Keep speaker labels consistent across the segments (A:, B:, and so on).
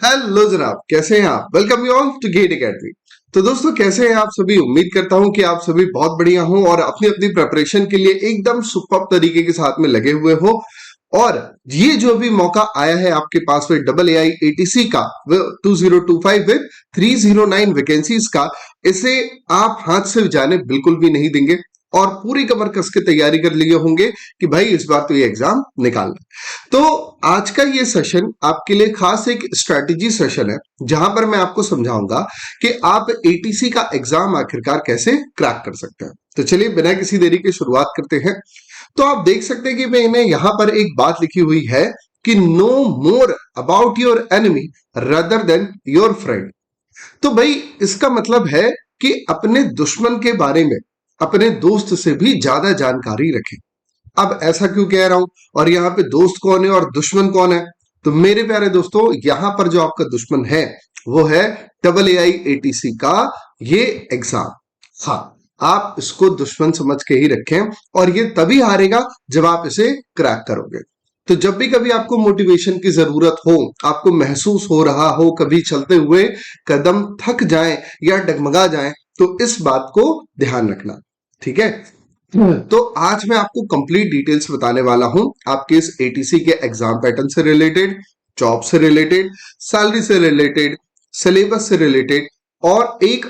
A: Hello जनाब, कैसे हैं आप? Welcome you all to GATE academy. तो दोस्तों, कैसे हैं आप सभी? उम्मीद करता हूं कि आप सभी बहुत बढ़िया हो और अपनी अपनी प्रिपरेशन के लिए एकदम सुपर्ब तरीके के साथ में लगे हुए हो। और ये जो भी मौका आया है आपके पास में डबल एआई एटीसी का 2025 विद 309 वैकेंसीज का, इसे आप हाथ से जाने बिल्कुल भी नहीं देंगे और पूरी कमर कस के तैयारी कर लिए होंगे कि भाई इस बार तो ये एग्जाम निकालना। तो आज का ये सेशन आपके लिए खास एक स्ट्रेटेजी सेशन है, जहां पर मैं आपको समझाऊंगा कि आप एटीसी का एग्जाम आखिरकार कैसे क्रैक कर सकते हैं। तो चलिए बिना किसी देरी के शुरुआत करते हैं। तो आप देख सकते हैं कि मैंने यहां पर एक बात लिखी हुई है कि know more about your enemy rather than your friend. तो भाई इसका मतलब है कि अपने दुश्मन के बारे में अपने दोस्त से भी ज्यादा जानकारी रखें। अब ऐसा क्यों कह रहा हूं और यहाँ पे दोस्त कौन है और दुश्मन कौन है? तो मेरे प्यारे दोस्तों, यहाँ पर जो आपका दुश्मन है वो है डबल एआई एटीसी का ये एग्जाम। हाँ, आप इसको दुश्मन समझ के ही रखें और ये तभी हारेगा जब आप इसे क्रैक करोगे। तो जब भी कभी आपको मोटिवेशन की जरूरत हो, आपको महसूस हो रहा हो कभी चलते हुए कदम थक जाए या डगमगा जाए, तो इस बात को ध्यान रखना। ठीक है? तो आज मैं आपको कंप्लीट डिटेल्स बताने वाला हूं आपके इस एटीसी के एग्जाम पैटर्न से रिलेटेड, जॉब से रिलेटेड, सैलरी से रिलेटेड, सिलेबस से रिलेटेड और एक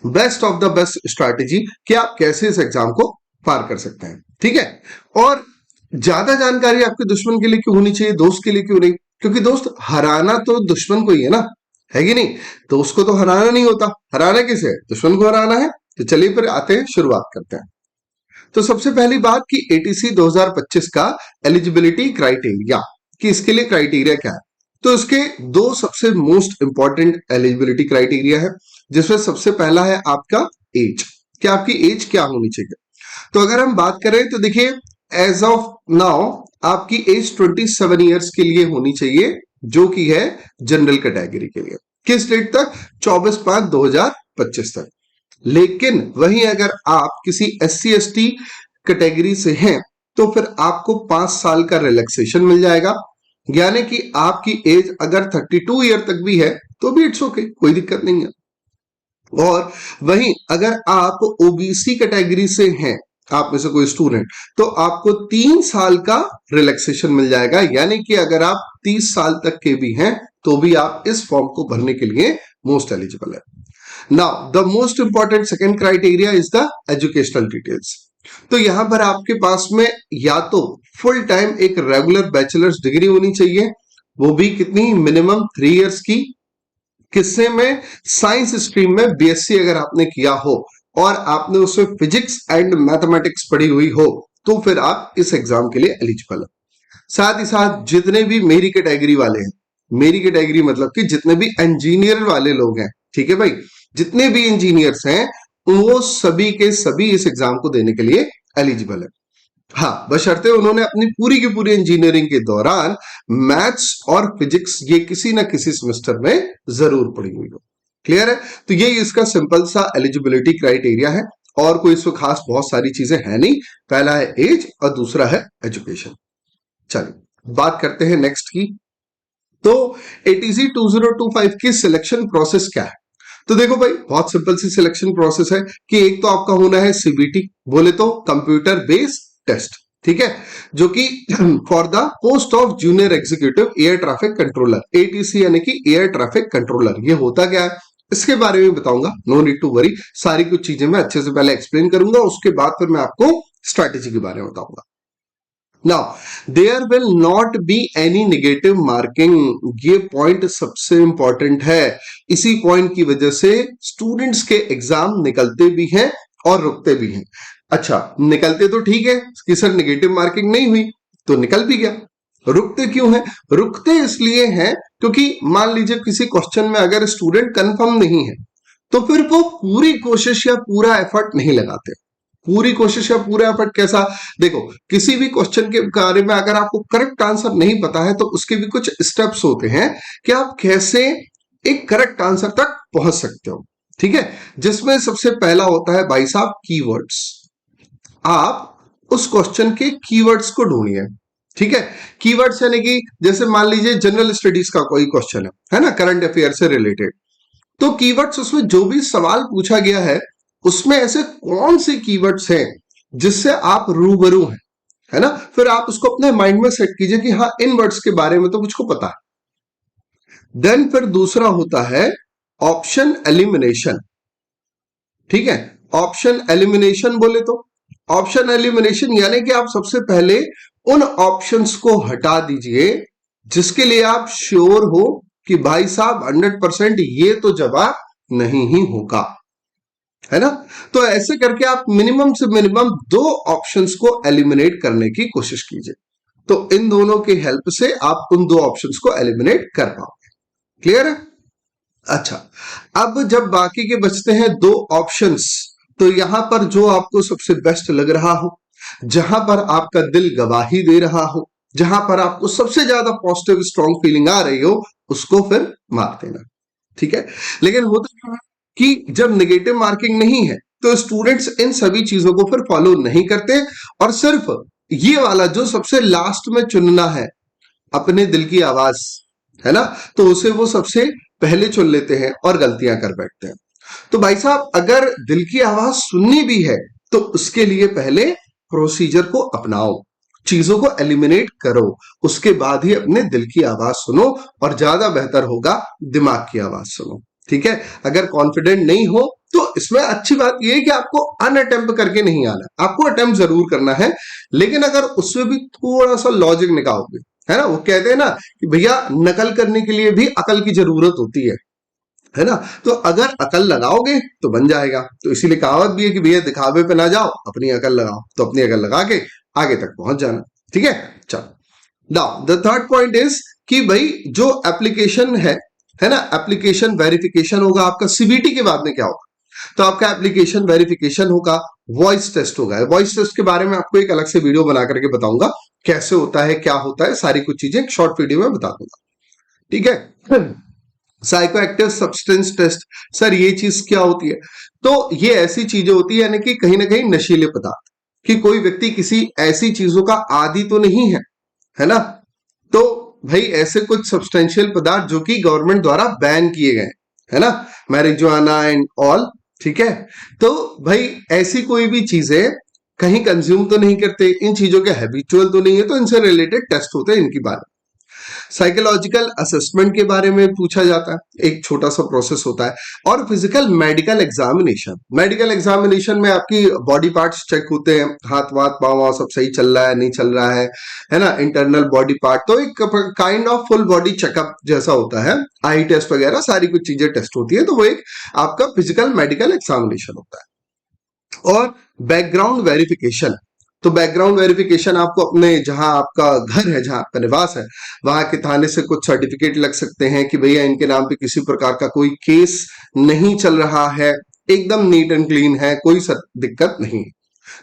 A: best of the best strategy कि आप कैसे इस एग्जाम को पार कर सकते हैं। ठीक है? और ज्यादा जानकारी आपके दुश्मन के लिए क्यों होनी चाहिए, दोस्त के लिए क्यों नहीं? क्योंकि दोस्त हराना तो दुश्मन को ही है ना, है कि नहीं? दोस्त को तो हराना नहीं होता, हराना किसे है? दुश्मन को हराना है। तो चलिए फिर आते हैं, शुरुआत करते हैं। तो सबसे पहली बात कि एटीसी 2025 का एलिजिबिलिटी क्राइटेरिया, कि इसके लिए क्राइटेरिया क्या है। तो इसके दो सबसे मोस्ट इंपॉर्टेंट एलिजिबिलिटी क्राइटेरिया है, जिसमें सबसे पहला है आपका एज, कि आपकी एज क्या होनी चाहिए। तो अगर हम बात करें तो देखिए, एज ऑफ नाउ आपकी एज 27 ईयर्स के लिए होनी चाहिए, जो कि है जनरल कैटेगरी के लिए। किस डेट तक? 24/5/2025 तक। लेकिन वहीं अगर आप किसी SC/ST कैटेगरी से हैं तो फिर आपको 5 साल का रिलैक्सेशन मिल जाएगा। यानी कि आपकी एज अगर 32 ईयर तक भी है तो भी इट्स ओके, कोई दिक्कत नहीं है। और वहीं अगर आप ओबीसी कैटेगरी से हैं, आप में से कोई स्टूडेंट, तो आपको 3 साल का रिलैक्सेशन मिल जाएगा। यानी कि अगर आप 30 साल तक के भी हैं तो भी आप इस फॉर्म को भरने के लिए मोस्ट एलिजिबल है। Now the most important second criteria is the educational details. तो यहां पर आपके पास में या तो फुल टाइम एक रेगुलर बैचलर्स डिग्री होनी चाहिए, वो भी कितनी? मिनिमम 3 इयर्स की। किससे में? साइंस स्ट्रीम में बीएससी अगर आपने किया हो और आपने उसमें फिजिक्स एंड मैथमेटिक्स पढ़ी हुई हो तो फिर आप इस एग्जाम के लिए एलिजिबल है। साथ ही साथ जितने भी मेरी कैटेगरी वाले हैं, मेरी कैटेगरी मतलब कि जितने भी इंजीनियर वाले लोग हैं, ठीक है भाई, जितने भी इंजीनियर्स हैं वो सभी के सभी इस एग्जाम को देने के लिए एलिजिबल है। हाँ, बशर्ते उन्होंने अपनी पूरी की पूरी इंजीनियरिंग के दौरान मैथ्स और फिजिक्स ये किसी ना किसी सेमेस्टर में जरूर पढ़ी हुई हो। क्लियर है? तो ये इसका सिंपल सा एलिजिबिलिटी क्राइटेरिया है और कोई इसको खास बहुत सारी चीजें है नहीं। पहला है एज और दूसरा है एजुकेशन। चलिए बात करते हैं नेक्स्ट की। तो एटीसी 2025 की सिलेक्शन प्रोसेस क्या है? तो देखो भाई, बहुत सिंपल सी सिलेक्शन प्रोसेस है कि एक तो आपका होना है सीबीटी, बोले तो कंप्यूटर बेस्ड टेस्ट। ठीक है? जो कि for the post of junior executive air traffic controller, ATC यानी कि एयर ट्रैफिक कंट्रोलर। ये होता क्या है इसके बारे में बताऊंगा, नो नीड टू वरी। सारी कुछ चीजें मैं अच्छे से पहले एक्सप्लेन करूंगा, उसके बाद फिर मैं आपको स्ट्रैटेजी के बारे में बताऊंगा। Now there will not be any negative marking, ये पॉइंट सबसे इंपॉर्टेंट है। इसी पॉइंट की वजह से स्टूडेंट्स के एग्जाम निकलते भी हैं और रुकते भी हैं। अच्छा, निकलते तो ठीक है कि सर नेगेटिव मार्किंग नहीं हुई, तो निकल भी गया। रुकते क्यों है? रुकते इसलिए हैं क्योंकि मान लीजिए किसी क्वेश्चन में अगर स्टूडेंट कंफर्म नहीं है तो फिर वो पूरी कोशिश या पूरा एफर्ट नहीं लगाते। पूरी कोशिश या पूरा एफर्ट कैसा? देखो, किसी भी क्वेश्चन के बारे में अगर आपको करेक्ट आंसर नहीं पता है तो उसके भी कुछ स्टेप्स होते हैं कि आप कैसे एक करेक्ट आंसर तक पहुंच सकते हो। ठीक है? जिसमें सबसे पहला होता है भाई साहब कीवर्ड्स। आप उस क्वेश्चन के कीवर्ड्स को ढूंढिए। ठीक है। कीवर्ड्स यानी कि जैसे मान लीजिए जनरल स्टडीज का कोई क्वेश्चन है ना, करंट अफेयर से रिलेटेड, तो कीवर्ड्स उसमें जो भी सवाल पूछा गया है उसमें ऐसे कौन से कीवर्ड्स हैं जिससे आप रूबरू हैं, है ना, फिर आप उसको अपने माइंड में सेट कीजिए कि हाँ इन वर्ड्स के बारे में तो मुझको पता है। देन फिर दूसरा होता है ऑप्शन एलिमिनेशन। ठीक है, ऑप्शन एलिमिनेशन बोले तो ऑप्शन एलिमिनेशन यानी कि आप सबसे पहले उन ऑप्शंस को हटा दीजिए जिसके लिए आप श्योर हो कि भाई साहब 100% ये तो जवाब नहीं ही होगा, है ना। तो ऐसे करके आप मिनिमम से मिनिमम 2 ऑप्शंस को एलिमिनेट करने की कोशिश कीजिए। तो इन दोनों की हेल्प से आप उन 2 ऑप्शंस को एलिमिनेट कर पाओगे। क्लियर है? अच्छा, अब जब बाकी के बचते हैं 2 ऑप्शंस, तो यहां पर जो आपको सबसे बेस्ट लग रहा हो, जहां पर आपका दिल गवाही दे रहा हो, जहां पर आपको सबसे ज्यादा पॉजिटिव स्ट्रॉन्ग फीलिंग आ रही हो, उसको फिर मार देना। ठीक है, लेकिन होता क्या है कि जब नेगेटिव मार्किंग नहीं है तो स्टूडेंट्स इन सभी चीजों को फिर फॉलो नहीं करते और सिर्फ ये वाला जो सबसे लास्ट में चुनना है, अपने दिल की आवाज, है ना, तो उसे वो सबसे पहले चुन लेते हैं और गलतियां कर बैठते हैं। तो भाई साहब अगर दिल की आवाज सुननी भी है तो उसके लिए पहले प्रोसीजर को अपनाओ, चीजों को एलिमिनेट करो, उसके बाद ही अपने दिल की आवाज सुनो और ज्यादा बेहतर होगा दिमाग की आवाज सुनो। ठीक है, अगर कॉन्फिडेंट नहीं हो तो इसमें अच्छी बात यह है कि आपको अनअटेम्प्ट करके नहीं आना, आपको अटेम्प्ट जरूर करना है, लेकिन अगर उसमें भी थोड़ा सा लॉजिक निकालोगे, है ना, वो कहते हैं ना कि भैया नकल करने के लिए भी अकल की जरूरत होती है ना, तो अगर अकल लगाओगे तो बन जाएगा। तो इसीलिए कहावत भी है कि भैया दिखावे पे ना जाओ, अपनी अकल लगाओ, तो अपनी अकल लगा के आगे तक पहुंच जाना। ठीक है, चलो now the third point is कि भाई जो एप्लीकेशन है ना, एप्लीकेशन वेरिफिकेशन होगा आपका। सीबीटी के बाद में क्या होगा, तो आपका एप्लीकेशन वेरिफिकेशन होगा, वॉइस टेस्ट होगा। वॉइस टेस्ट के बारे में आपको एक अलग से वीडियो बना करके बताऊंगा कैसे होता है, क्या होता है, सारी कुछ चीजें एक शॉर्ट वीडियो में बता दूंगा। ठीक है, psychoactive substance test, sir ये चीज क्या होती है, तो ये ऐसी चीजें होती है यानी कि कहीं ना कहीं नशीले पदार्थ, कि कोई व्यक्ति किसी ऐसी चीजों का आदी तो नहीं है ना, तो भाई ऐसे कुछ सब्सटेंशियल पदार्थ जो कि गवर्नमेंट द्वारा बैन किए गए, है ना, मैरिजुआना एंड ऑल। ठीक है, तो भाई ऐसी कोई भी चीजें कहीं कंज्यूम तो नहीं करते, इन चीजों के हैबिचुअल तो नहीं है, तो इनसे रिलेटेड टेस्ट होते हैं इनकी बात। साइकोलॉजिकल असेसमेंट के बारे में पूछा जाता है, एक छोटा सा प्रोसेस होता है। और physical medical examination, medical examination में आपकी बॉडी पार्ट्स चेक होते हैं, हाथ वाथ पाँव सब सही चल रहा है नहीं चल रहा है ना, इंटरनल बॉडी पार्ट, तो एक kind of full body checkup जैसा होता है, आई टेस्ट वगैरह सारी कुछ चीजें टेस्ट होती है, तो वो एक आपका फिजिकल मेडिकल एग्जामिनेशन होता है। और बैकग्राउंड वेरिफिकेशन, तो बैकग्राउंड वेरिफिकेशन आपको अपने जहां आपका घर है, जहां आपका निवास है, वहां के थाने से कुछ सर्टिफिकेट लग सकते हैं कि भैया इनके नाम पे किसी प्रकार का कोई केस नहीं चल रहा है, एकदम नीट एंड क्लीन है, कोई दिक्कत नहीं है,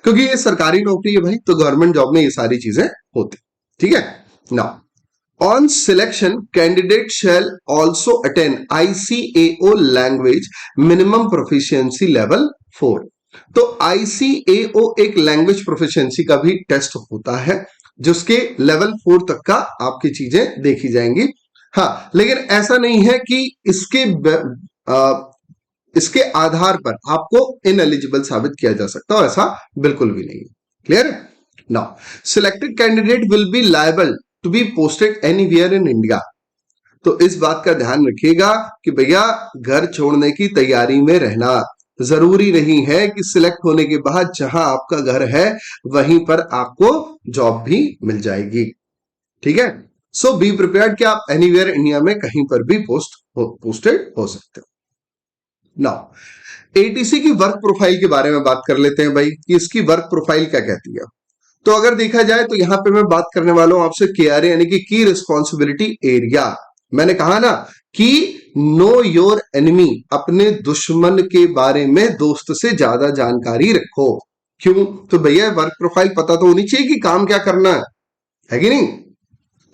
A: क्योंकि ये सरकारी नौकरी है भाई, तो गवर्नमेंट जॉब में ये सारी चीजें होती। ठीक है, now on selection candidate shall also attend ICAO language minimum proficiency level 4। तो ICAO एक लैंग्वेज प्रोफिशिएंसी का भी टेस्ट होता है, जिसके लेवल 4 तक का आपकी चीजें देखी जाएंगी। हाँ, लेकिन ऐसा नहीं है कि इसके आधार पर आपको इनएलिजिबल साबित किया जा सकता है, ऐसा बिल्कुल भी नहीं है। क्लियर है? Now selected candidate will be liable to be posted anywhere in India. तो इस बात का ध्यान रखिएगा कि भैया घर छोड़ने की तैयारी में रहना, जरूरी नहीं है कि सिलेक्ट होने के बाद जहां आपका घर है वहीं पर आपको जॉब भी मिल जाएगी। ठीक है, सो बी प्रिपेयर्ड कि आप एनीवेयर इंडिया में कहीं पर भी पोस्टेड हो सकते हो। नाउ ATC की वर्क प्रोफाइल के बारे में बात कर लेते हैं भाई, कि इसकी वर्क प्रोफाइल क्या कहती है। तो अगर देखा जाए तो यहां पे मैं बात करने वाला हूं आपसे KRA यानी कि की रिस्पॉन्सिबिलिटी एरिया। मैंने कहा ना कि नो योर एनिमी, अपने दुश्मन के बारे में दोस्त से ज्यादा जानकारी रखो। क्यों? तो भैया वर्क प्रोफाइल पता तो होनी चाहिए कि काम क्या करना है कि नहीं।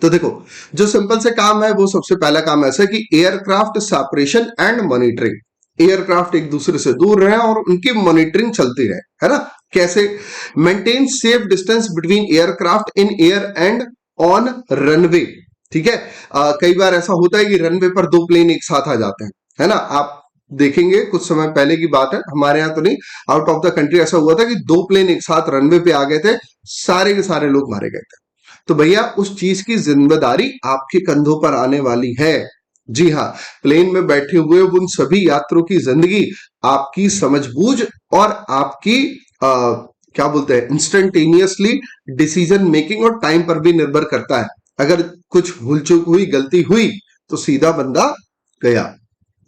A: तो देखो जो सिंपल से काम है वो सबसे पहला काम ऐसा है कि aircraft separation and monitoring, aircraft एक दूसरे से दूर रहे और उनकी मॉनिटरिंग चलती रहे, है ना। कैसे? Maintain safe distance between aircraft in air and on runway. ठीक है, कई बार ऐसा होता है कि रनवे पर दो प्लेन एक साथ आ जाते हैं, है ना। आप देखेंगे कुछ समय पहले की बात है, हमारे यहाँ तो नहीं, आउट ऑफ द कंट्री ऐसा हुआ था कि दो प्लेन एक साथ रनवे पे आ गए थे, सारे के सारे लोग मारे गए थे। तो भैया उस चीज की जिम्मेदारी आपके कंधों पर आने वाली है। जी हाँ, प्लेन में बैठे हुए उन सभी यात्रियों की जिंदगी आपकी समझबूझ और आपकी क्या बोलते हैं, इंस्टेंटेनियसली डिसीजन मेकिंग और टाइम पर भी निर्भर करता है। अगर कुछ भूल चूक हुई, गलती हुई, तो सीधा बंदा गया।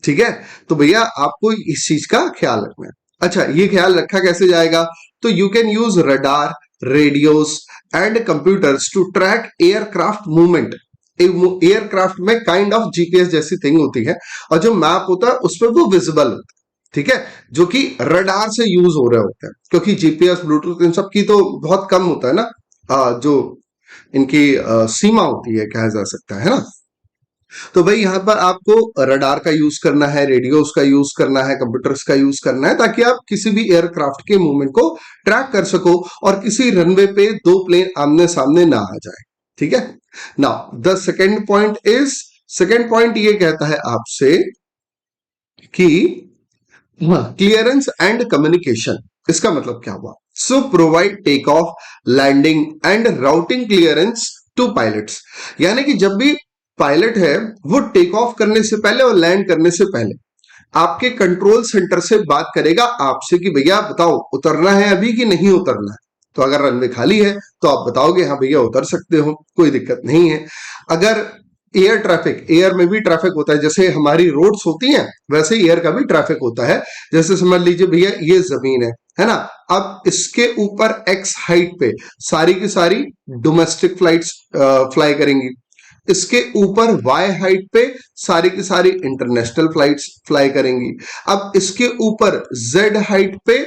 A: ठीक है, तो भैया आपको इस चीज का ख्याल रखना है। अच्छा, ये ख्याल रखा कैसे जाएगा? तो you can use radar, radios and computers to track aircraft movement. Aircraft में काइंड ऑफ जीपीएस जैसी थिंग होती है, और जो मैप होता है उसमें वो विजिबल होता है। ठीक है, जो कि रडार से यूज हो रहे होते हैं, क्योंकि जीपीएस ब्लूटूथ इन सब की तो बहुत कम होता है ना, जो इनकी सीमा होती है, कहा जा सकता है ना। तो भाई यहाँ पर आपको रडार का यूज करना है, रेडियोस का यूज करना है, कंप्यूटर्स का यूज करना है, ताकि आप किसी भी एयरक्राफ्ट के मूवमेंट को ट्रैक कर सको और किसी रनवे पे दो प्लेन आमने सामने ना आ जाए। ठीक है, now the second point is, second point ये कहता है आपसे कि क्लियरेंस एंड कम्युनिकेशन। इसका मतलब क्या हुआ? So provide take off, landing and routing clearance to pilots. यानी कि जब भी पायलट है वो टेक ऑफ करने से पहले और लैंड करने से पहले आपके कंट्रोल सेंटर से बात करेगा आपसे कि भैया बताओ उतरना है अभी कि नहीं उतरना है। तो अगर रनवे खाली है तो आप बताओगे हाँ भैया उतर सकते हो, कोई दिक्कत नहीं है। अगर एयर ट्रैफिक, एयर में भी ट्रैफिक होता है, जैसे हमारी रोड्स होती हैं वैसे एयर का भी ट्रैफिक होता है। जैसे समझ लीजिए भैया ये जमीन है ना, अब इसके ऊपर एक्स हाइट पे सारी की सारी डोमेस्टिक फ्लाइट्स फ्लाई करेंगी, इसके ऊपर वाई हाइट पे सारी की सारी इंटरनेशनल फ्लाइट्स फ्लाई करेंगी, अब इसके ऊपर जेड हाइट पे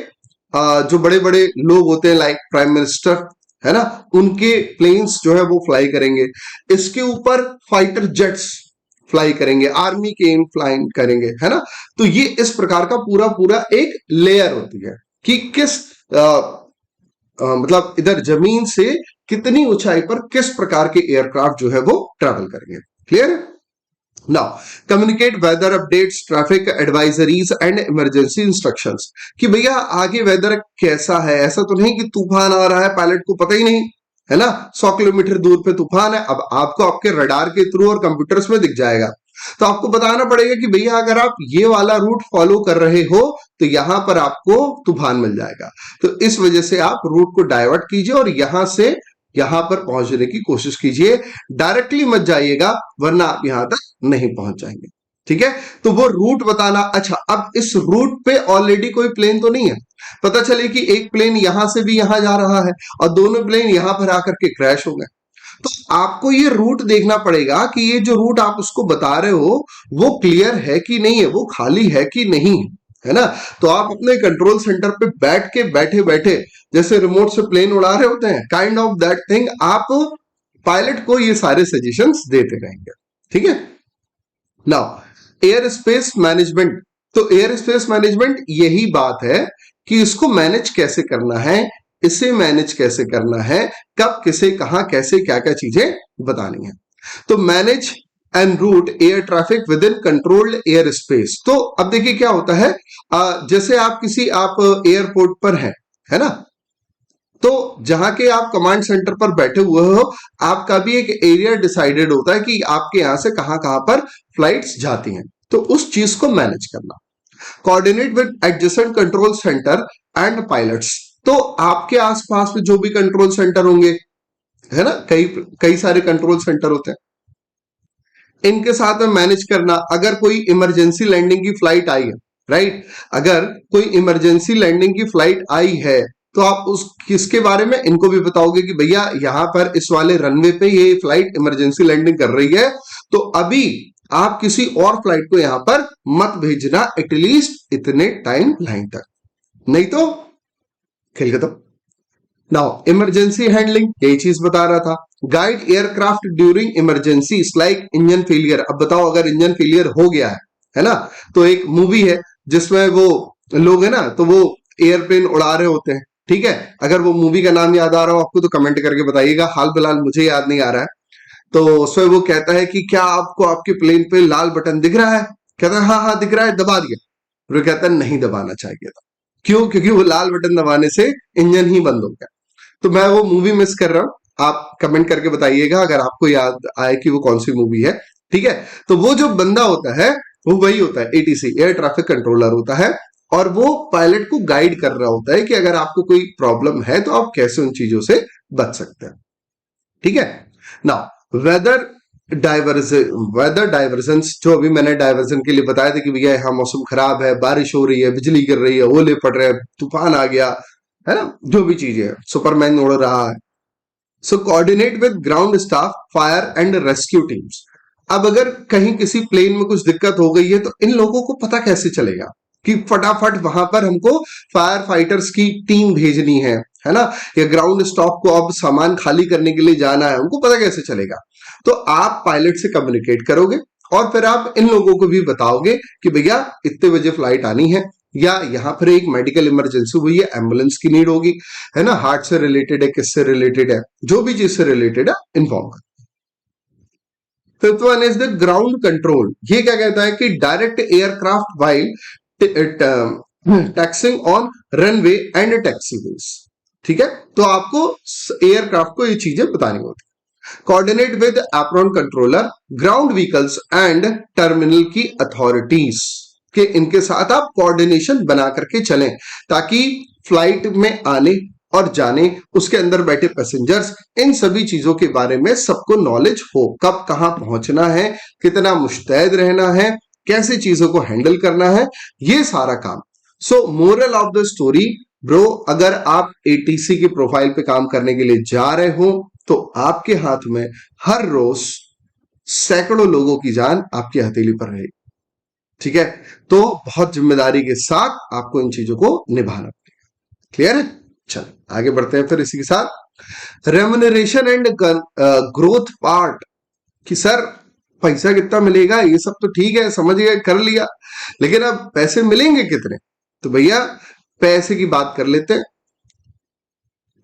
A: जो बड़े बड़े लोग होते हैं लाइक प्राइम मिनिस्टर, है ना, उनके प्लेन्स जो है वो फ्लाई करेंगे, इसके ऊपर फाइटर जेट्स फ्लाई करेंगे, आर्मी के फ्लाइंग करेंगे, है ना। तो ये इस प्रकार का पूरा पूरा एक लेयर होती है कि किस मतलब इधर जमीन से कितनी ऊंचाई पर किस प्रकार के एयरक्राफ्ट जो है वो ट्रैवल करेंगे। Clear? Now communicate weather updates, traffic advisories and emergency instructions. कि भैया आगे वेदर कैसा है, ऐसा तो नहीं कि तूफान आ रहा है पायलट को पता ही नहीं, है ना, 100 किलोमीटर दूर पे तूफान है, अब आपको आपके रडार के थ्रू और कंप्यूटर्स में दिख जाएगा, तो आपको बताना पड़ेगा कि भैया अगर आप ये वाला रूट फॉलो कर रहे हो तो यहां पर आपको तूफान मिल जाएगा, तो इस वजह से आप रूट को डाइवर्ट कीजिए और यहां से यहां पर पहुंचने की कोशिश कीजिए, डायरेक्टली मत जाइएगा वरना आप यहां तक नहीं पहुंच जाएंगे। ठीक है, तो वो रूट बताना। अच्छा, अब इस रूट पे ऑलरेडी कोई प्लेन तो नहीं है, पता चले कि एक प्लेन यहां से भी यहां जा रहा है और दोनों प्लेन यहां पर आकर के क्रैश हो गए, तो आपको ये रूट देखना पड़ेगा कि ये जो रूट आप उसको बता रहे हो वो क्लियर है कि नहीं है, वो खाली है कि नहीं, है ना। तो आप अपने कंट्रोल सेंटर पे बैठ के बैठे बैठे जैसे रिमोट से प्लेन उड़ा रहे होते हैं, काइंड ऑफ दैट थिंग, आप पायलट को ये सारे सजेशंस देते रहेंगे। ठीक है, नाउ एयर स्पेस मैनेजमेंट। तो एयर स्पेस मैनेजमेंट यही बात है कि इसको मैनेज कैसे करना है, इसे मैनेज कैसे करना है, कब किसे कहां कैसे क्या क्या चीजें बतानी है। तो manage and route air traffic within controlled air space. तो अब देखिए क्या होता है, जैसे आप किसी आप एयरपोर्ट पर हैं, है ना, तो जहां के आप कमांड सेंटर पर बैठे हुए हो आपका भी एक एरिया डिसाइडेड होता है कि आपके यहां से कहां कहां पर फ्लाइट्स जाती हैं, तो उस चीज को मैनेज करना। Coordinate with adjacent control centre and pilots. तो आपके आसपास में जो भी कंट्रोल सेंटर होंगे, है ना, कई कई सारे कंट्रोल सेंटर होते हैं, इनके साथ में मैनेज करना। अगर कोई इमरजेंसी लैंडिंग की फ्लाइट आई है, राइट, अगर कोई इमरजेंसी लैंडिंग की फ्लाइट आई है तो आप उस किसके बारे में इनको भी बताओगे कि भैया यहां पर इस वाले रनवे पे ये फ्लाइट इमरजेंसी लैंडिंग कर रही है, तो अभी आप किसी और फ्लाइट को यहां पर मत भेजना एटलीस्ट इतने टाइम लाइन तक, नहीं तो खेल खत्म। नाउ इमरजेंसी हैंडलिंग, यही चीज बता रहा था। Guide aircraft during emergency like engine failure. अब बताओ अगर इंजन फेलियर हो गया है ना, तो एक मूवी है जिसमें वो लोग है ना, तो वो एयरप्लेन उड़ा रहे होते हैं, ठीक है, अगर वो मूवी का नाम याद आ रहा हो आपको तो कमेंट करके बताइएगा। हाल फिलहाल मुझे याद नहीं आ रहा है। तो उसमें वो कहता है कि क्या आपको आपके प्लेन पे लाल बटन दिख रहा है? कहता है हाँ हाँ दिख रहा है, दबा दिया। फिर वो कहता है नहीं दबाना चाहिए था। क्यों? क्योंकि वो लाल बटन दबाने से इंजन ही बंद हो गया। तो मैं वो मूवी मिस कर रहा हूं, आप कमेंट करके बताइएगा अगर आपको याद आए कि वो कौन सी मूवी है। ठीक है, तो वो जो बंदा होता है वो वही होता है, एटीसी, एयर ट्रैफिक कंट्रोलर होता है। और वो पायलट को गाइड कर रहा होता है कि अगर आपको कोई प्रॉब्लम है तो आप कैसे उन चीजों से बच सकते हैं। ठीक है ना। वेदर वेदर डाइवर्जेंस, जो अभी मैंने डाइवर्जन के लिए बताया था कि भैया यहाँ मौसम खराब है, बारिश हो रही है, बिजली गिर रही है, ओले पड़ रहे हैं, तूफान आ गया है ना, जो भी चीजें है, सुपरमैन उड़ रहा है। So coordinate with ground staff, fire and rescue teams. अब अगर कहीं किसी प्लेन में कुछ दिक्कत हो गई है तो इन लोगों को पता कैसे चलेगा कि फटाफट वहां पर हमको फायर फाइटर्स की टीम भेजनी है ना, या ग्राउंड स्टाफ को अब सामान खाली करने के लिए जाना है, उनको पता कैसे चलेगा? तो आप पायलट से कम्युनिकेट करोगे और फिर आप इन लोगों को भी बताओगे कि भैया इतने बजे फ्लाइट आनी है, या यहाँ पर एक मेडिकल इमरजेंसी हुई है, एम्बुलेंस की नीड होगी, है ना, हार्ट से रिलेटेड है, किससे रिलेटेड है, जो भी चीज से रिलेटेड है इन्फॉर्म कर। Fifth one is the ground control. ये क्या कहता है कि direct aircraft while taxiing on runway and taxiways. ठीक है, तो आपको एयरक्राफ्ट को ये चीजें बतानी होती है। Coordinate with apron controller, ground vehicles and terminal की अथॉरिटीज के इनके साथ आप कोऑर्डिनेशन बना करके चलें, ताकि फ्लाइट में आने और जाने, उसके अंदर बैठे पैसेंजर्स, इन सभी चीजों के बारे में सबको नॉलेज हो, कब कहां पहुंचना है, कितना मुस्तैद रहना है, कैसे चीजों को हैंडल करना है, ये सारा काम। सो moral of the story bro, अगर आप एटीसी की प्रोफाइल पे काम करने के लिए जा रहे हो तो आपके हाथ में हर रोज सैकड़ों लोगों की जान आपकी हथेली पर रहेगी। ठीक है, तो बहुत जिम्मेदारी के साथ आपको इन चीजों को निभाना पड़ेगा। क्लियर है? चलो आगे बढ़ते हैं फिर इसी के साथ रेम्युनरेशन एंड ग्रोथ पार्ट, कि सर पैसा कितना मिलेगा ये सब तो ठीक है, समझ गए, कर लिया, लेकिन अब पैसे मिलेंगे कितने? तो भैया पैसे की बात कर लेते हैं।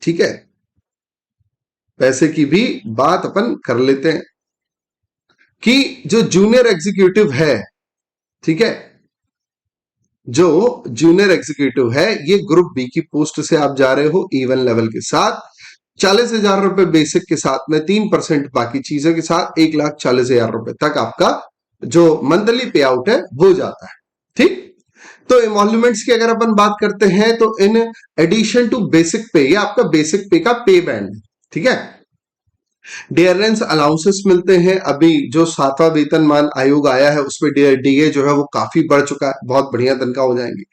A: ठीक है, पैसे की भी बात अपन कर लेते हैं कि जो जूनियर एग्जीक्यूटिव है, ठीक है, जो जूनियर एग्जीक्यूटिव है, ये ग्रुप बी की पोस्ट से आप जा रहे हो E1 लेवल के साथ, 40,000 रुपए बेसिक के साथ में 3% बाकी चीजों के साथ 1,40,000 रुपए तक आपका जो मंथली पे आउट है वो जाता है। ठीक, तो इमोल्यूमेंट्स की अगर अपन बात करते हैं तो इन एडिशन टू बेसिक पे, ये आपका बेसिक पे का पे बैंड है। ठीक है, डियरेंस अलाउंसेस मिलते हैं। अभी जो 7वां वेतनमान आयोग आया है उसमें डीए जो है वो काफी बढ़ चुका है, बहुत बढ़िया तनख्वाह हो जाएंगी।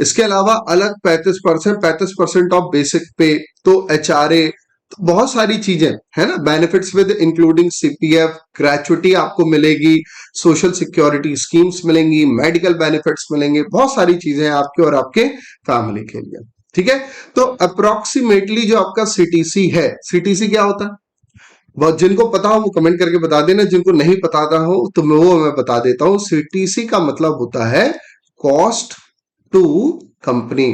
A: इसके अलावा अलग 35% ऑफ बेसिक पे, तो एचआरए, तो बहुत सारी चीजें है ना, benefits with including CPF, gratuity आपको मिलेगी, सोशल सिक्योरिटी स्कीम्स मिलेंगी, मेडिकल बेनिफिट्स मिलेंगे, बहुत सारी चीजें आपके और आपके फैमिली के लिए। ठीक है, तो अप्रोक्सीमेटली जो आपका सीटीसी है, सीटीसी क्या होता है? बहुत जिनको पता हो वो कमेंट करके बता देना, जिनको नहीं पता हो तो मैं बता देता हूं। सीटीसी का मतलब होता है कॉस्ट टू कंपनी,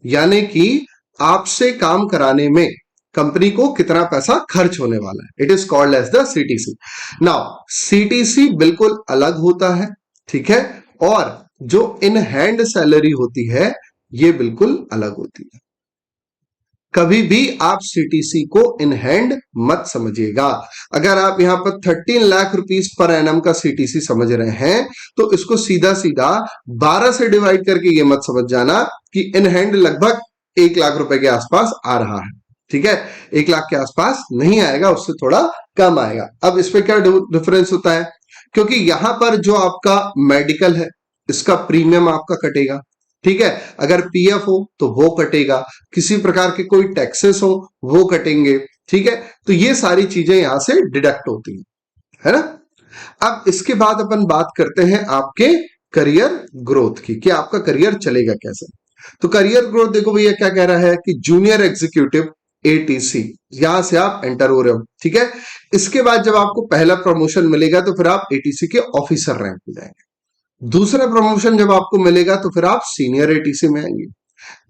A: यानी कि आपसे काम कराने में कंपनी को कितना पैसा खर्च होने वाला है, it is called as the CTC. Now CTC बिल्कुल अलग होता है, ठीक है, और जो इन हैंड सैलरी होती है ये बिल्कुल अलग होती है। कभी भी आप सीटीसी को इन हैंड मत समझिएगा। अगर आप यहां पर 13 लाख रुपीस पर एनम का सीटीसी समझ रहे हैं तो इसको सीधा सीधा 12 से डिवाइड करके ये मत समझ जाना कि इन हैंड लगभग 1 लाख रुपए के आसपास आ रहा है। ठीक है, 1 लाख के आसपास नहीं आएगा, उससे थोड़ा कम आएगा। अब इस पे क्या डिफरेंस होता है? क्योंकि यहां पर जो आपका मेडिकल है इसका प्रीमियम आपका कटेगा। ठीक है, अगर पीएफ हो तो वो कटेगा, किसी प्रकार के कोई टैक्सेस हो वो कटेंगे। ठीक है, तो ये सारी चीजें यहां से डिडक्ट होती है ना। अब इसके बाद अपन बात करते हैं आपके करियर ग्रोथ की, कि आपका करियर चलेगा कैसे। तो करियर ग्रोथ देखो भैया क्या कह रहा है कि जूनियर एग्जीक्यूटिव एटीसी, यहां से आप एंटर हो रहे हो। ठीक है, इसके बाद जब आपको पहला प्रमोशन मिलेगा तो फिर आप एटीसी के ऑफिसर रैंक में जाएंगे। दूसरा प्रमोशन जब आपको मिलेगा तो फिर आप सीनियर एटीसी में आएंगे।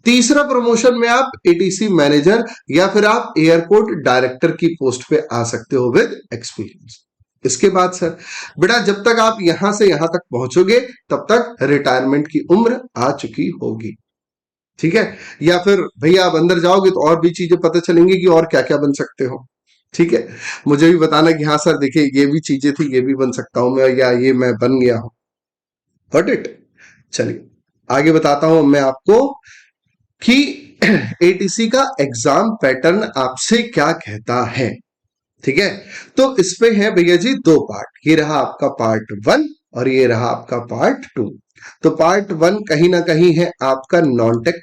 A: तीसरा प्रमोशन में आप एटीसी मैनेजर या फिर आप एयरपोर्ट डायरेक्टर की पोस्ट पे आ सकते हो विद एक्सपीरियंस। इसके बाद सर बेटा जब तक आप यहां से यहां तक पहुंचोगे तब तक रिटायरमेंट की उम्र आ चुकी होगी, ठीक है। या फिर भैया आप अंदर जाओगे तो और भी चीजें पता चलेंगी कि और क्या क्या बन सकते हो, ठीक है। मुझे भी बताना कि हाँ सर देखिए ये भी चीजें थी, ये भी बन सकता हूं मैं, या ये मैं बन गया हूं। Got it. चलिए आगे बताता हूं मैं आपको कि एटीसी का एग्जाम पैटर्न आपसे क्या कहता है, ठीक है। तो इस पे है भैया जी दो पार्ट, ये रहा आपका पार्ट 1 और ये रहा आपका पार्ट 2। तो पार्ट 1 कहीं ना कहीं है आपका नॉन टेक,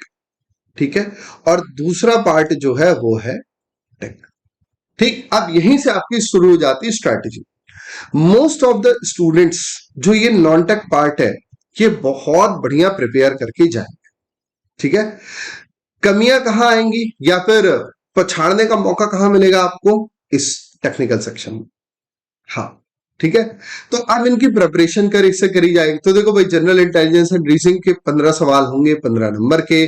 A: ठीक है, और दूसरा पार्ट जो है वो है टेक, ठीक। अब यहीं से आपकी शुरू हो जाती है strategy. Most of the students जो ये नॉन टेक पार्ट है ये बहुत बढ़िया प्रिपेयर करके जाएंगे, ठीक है। कमियां कहां आएंगी या फिर पछाड़ने का मौका कहां मिलेगा आपको, इस टेक्निकल सेक्शन में, हाँ, ठीक है। तो अब इनकी प्रिपरेशन कर इससे करी जाएगी। तो देखो भाई जनरल इंटेलिजेंस एंड रीजनिंग के 15 सवाल होंगे 15 नंबर के,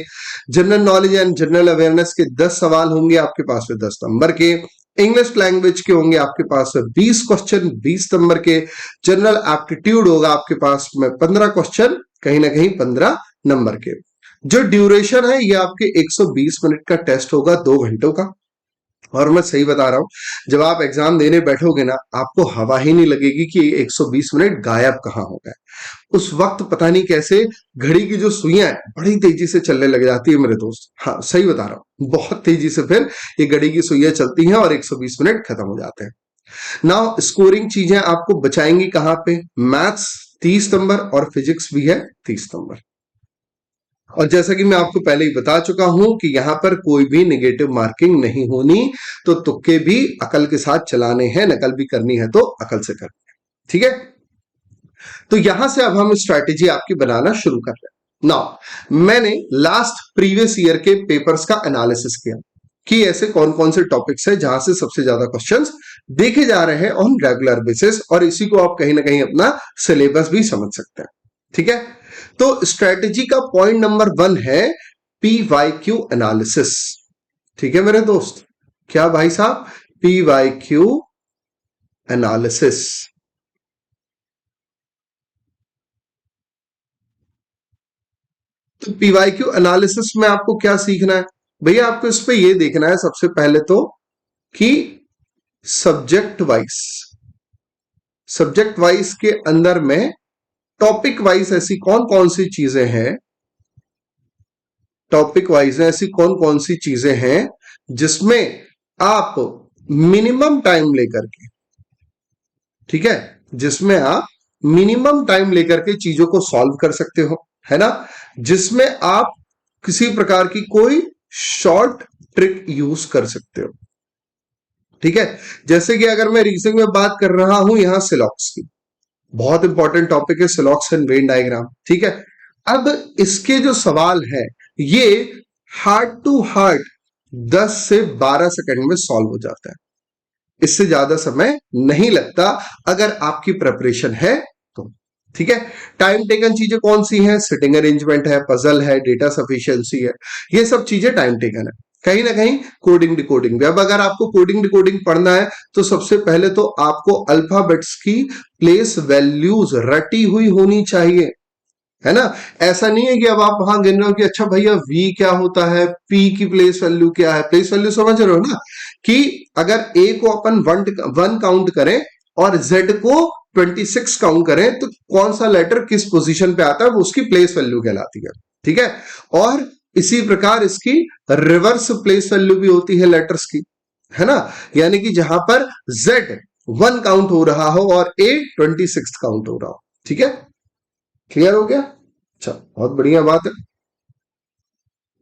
A: general knowledge and general awareness के 10 सवाल होंगे आपके पास में 10 नंबर के, इंग्लिश लैंग्वेज के होंगे आपके पास 20 क्वेश्चन 20 नंबर के, जनरल एप्टीट्यूड होगा आपके पास में 15 क्वेश्चन कहीं ना कहीं 15 नंबर के। जो ड्यूरेशन है ये आपके 120 मिनट का टेस्ट होगा 2 घंटों का। और मैं सही बता रहा हूं जब आप एग्जाम देने बैठोगे ना आपको हवा ही नहीं लगेगी कि 120 मिनट गायब कहां हो गए। उस वक्त पता नहीं कैसे घड़ी की जो सुइयां है बड़ी तेजी से चलने लग जाती है मेरे दोस्त, हाँ सही बता रहा हूं, बहुत तेजी से फिर ये घड़ी की सुइयां चलती हैं और 120 मिनट खत्म हो जाते हैं। नाउ स्कोरिंग चीजें आपको बचाएंगी कहां पे, मैथ्स 30 नंबर और फिजिक्स भी है 30 नंबर। और जैसा कि मैं आपको पहले ही बता चुका हूं कि यहां पर कोई भी नेगेटिव मार्किंग नहीं होनी, तो तुक्के भी अकल के साथ चलाने हैं, नकल भी करनी है तो अकल से करनी है, ठीक है। तो यहां से अब हम स्ट्रैटेजी आपकी बनाना शुरू कर रहे हैं। नाउ मैंने लास्ट प्रीवियस ईयर के पेपर्स का एनालिसिस किया कि ऐसे कौन कौन से टॉपिक्स है जहां से सबसे ज्यादा क्वेश्चंस देखे जा रहे हैं ऑन रेगुलर बेसिस, और इसी को आप कहीं ना कहीं अपना सिलेबस भी समझ सकते हैं, ठीक है। तो स्ट्रेटेजी का पॉइंट नंबर 1 है PYQ एनालिसिस, ठीक है मेरे दोस्त। क्या भाई साहब, PYQ एनालिसिस। तो PYQ एनालिसिस में आपको क्या सीखना है भैया, आपको इस पे ये देखना है सबसे पहले तो कि सब्जेक्ट वाइज के अंदर में टॉपिक वाइज ऐसी कौन कौन सी चीजें हैं, टॉपिक वाइज ऐसी कौन कौन सी चीजें हैं जिसमें आप मिनिमम टाइम लेकर के, ठीक है, जिसमें आप मिनिमम टाइम लेकर के चीजों को सॉल्व कर सकते हो, है ना, जिसमें आप किसी प्रकार की कोई शॉर्ट ट्रिक यूज कर सकते हो, ठीक है। जैसे कि अगर मैं रीजनिंग में बात कर रहा हूं यहां सिलॉक्स की, बहुत इंपॉर्टेंट टॉपिक है सिलॉक्स एंड वेन डायग्राम, ठीक है। अब इसके जो सवाल है ये हार्ट टू हार्ट 10 से 12 सेकंड में सॉल्व हो जाता है, इससे ज्यादा समय नहीं लगता अगर आपकी प्रिपरेशन है तो, ठीक है। टाइम टेकन चीजें कौन सी हैं, सिटिंग अरेंजमेंट है, पजल है, डेटा सफिशिएंसी है, ये सब चीजें टाइम टेकन है। कहीं ना कहीं कोडिंग डिकोडिंग भी, अब अगर आपको कोडिंग डिकोडिंग पढ़ना है तो सबसे पहले तो आपको अल्फाबेट्स की प्लेस वैल्यूज रटी हुई होनी चाहिए, है ना। ऐसा नहीं है कि अब आप वहां गिन रहे हो कि अच्छा भैया वी क्या होता है, पी की प्लेस वैल्यू क्या है, प्लेस वैल्यू समझ रहे हो ना, कि अगर ए को अपन 1 काउंट करें और जेड को 26 काउंट करें तो कौन सा लेटर किस पोजीशन पे आता है वो उसकी प्लेस वैल्यू कहलाती है, ठीक है। और इसी प्रकार इसकी रिवर्स प्लेस वैल्यू भी होती है लेटर्स की, है ना, यानी कि जहां पर जेड 1 काउंट हो रहा हो और ए 26 काउंट हो रहा हो, ठीक है। क्लियर हो गया, अच्छा बहुत बढ़िया बात है।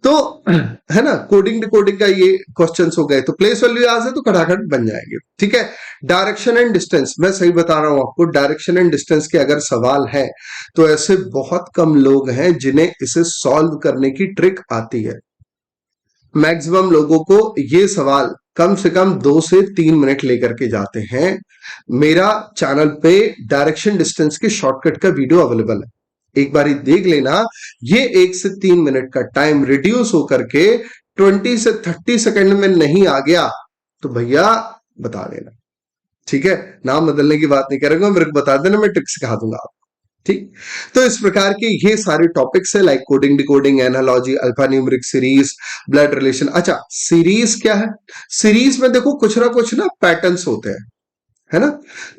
A: तो है ना, कोडिंग डिकोडिंग का ये क्वेश्चंस हो गए, तो प्लेस वैल्यू आज है तो खटाखट बन जाएंगे, ठीक है। डायरेक्शन एंड डिस्टेंस, मैं सही बता रहा हूं आपको, डायरेक्शन एंड डिस्टेंस के अगर सवाल है तो ऐसे बहुत कम लोग हैं जिन्हें इसे सॉल्व करने की ट्रिक आती है। मैक्सिमम लोगों को ये सवाल कम से कम 2 से 3 मिनट लेकर के जाते हैं। मेरा चैनल पे डायरेक्शन डिस्टेंस के शॉर्टकट का वीडियो अवेलेबल है, एक बार देख लेना, ये 1 से 3 मिनट का टाइम रिड्यूस होकर के 20 से 30 सेकंड में नहीं आ गया तो भैया बता देना, ठीक है। नाम बदलने की बात नहीं करूंगा, मेरे को बता देना, मैं ट्रिक सिखा दूंगा आपको, ठीक। तो इस प्रकार के ये सारे टॉपिक्स है, like coding, decoding, analogy, alpha numeric series, blood relation. अच्छा, सीरीज क्या है? सीरीज में देखो कुछ ना पैटर्न्स होते हैं, है ना।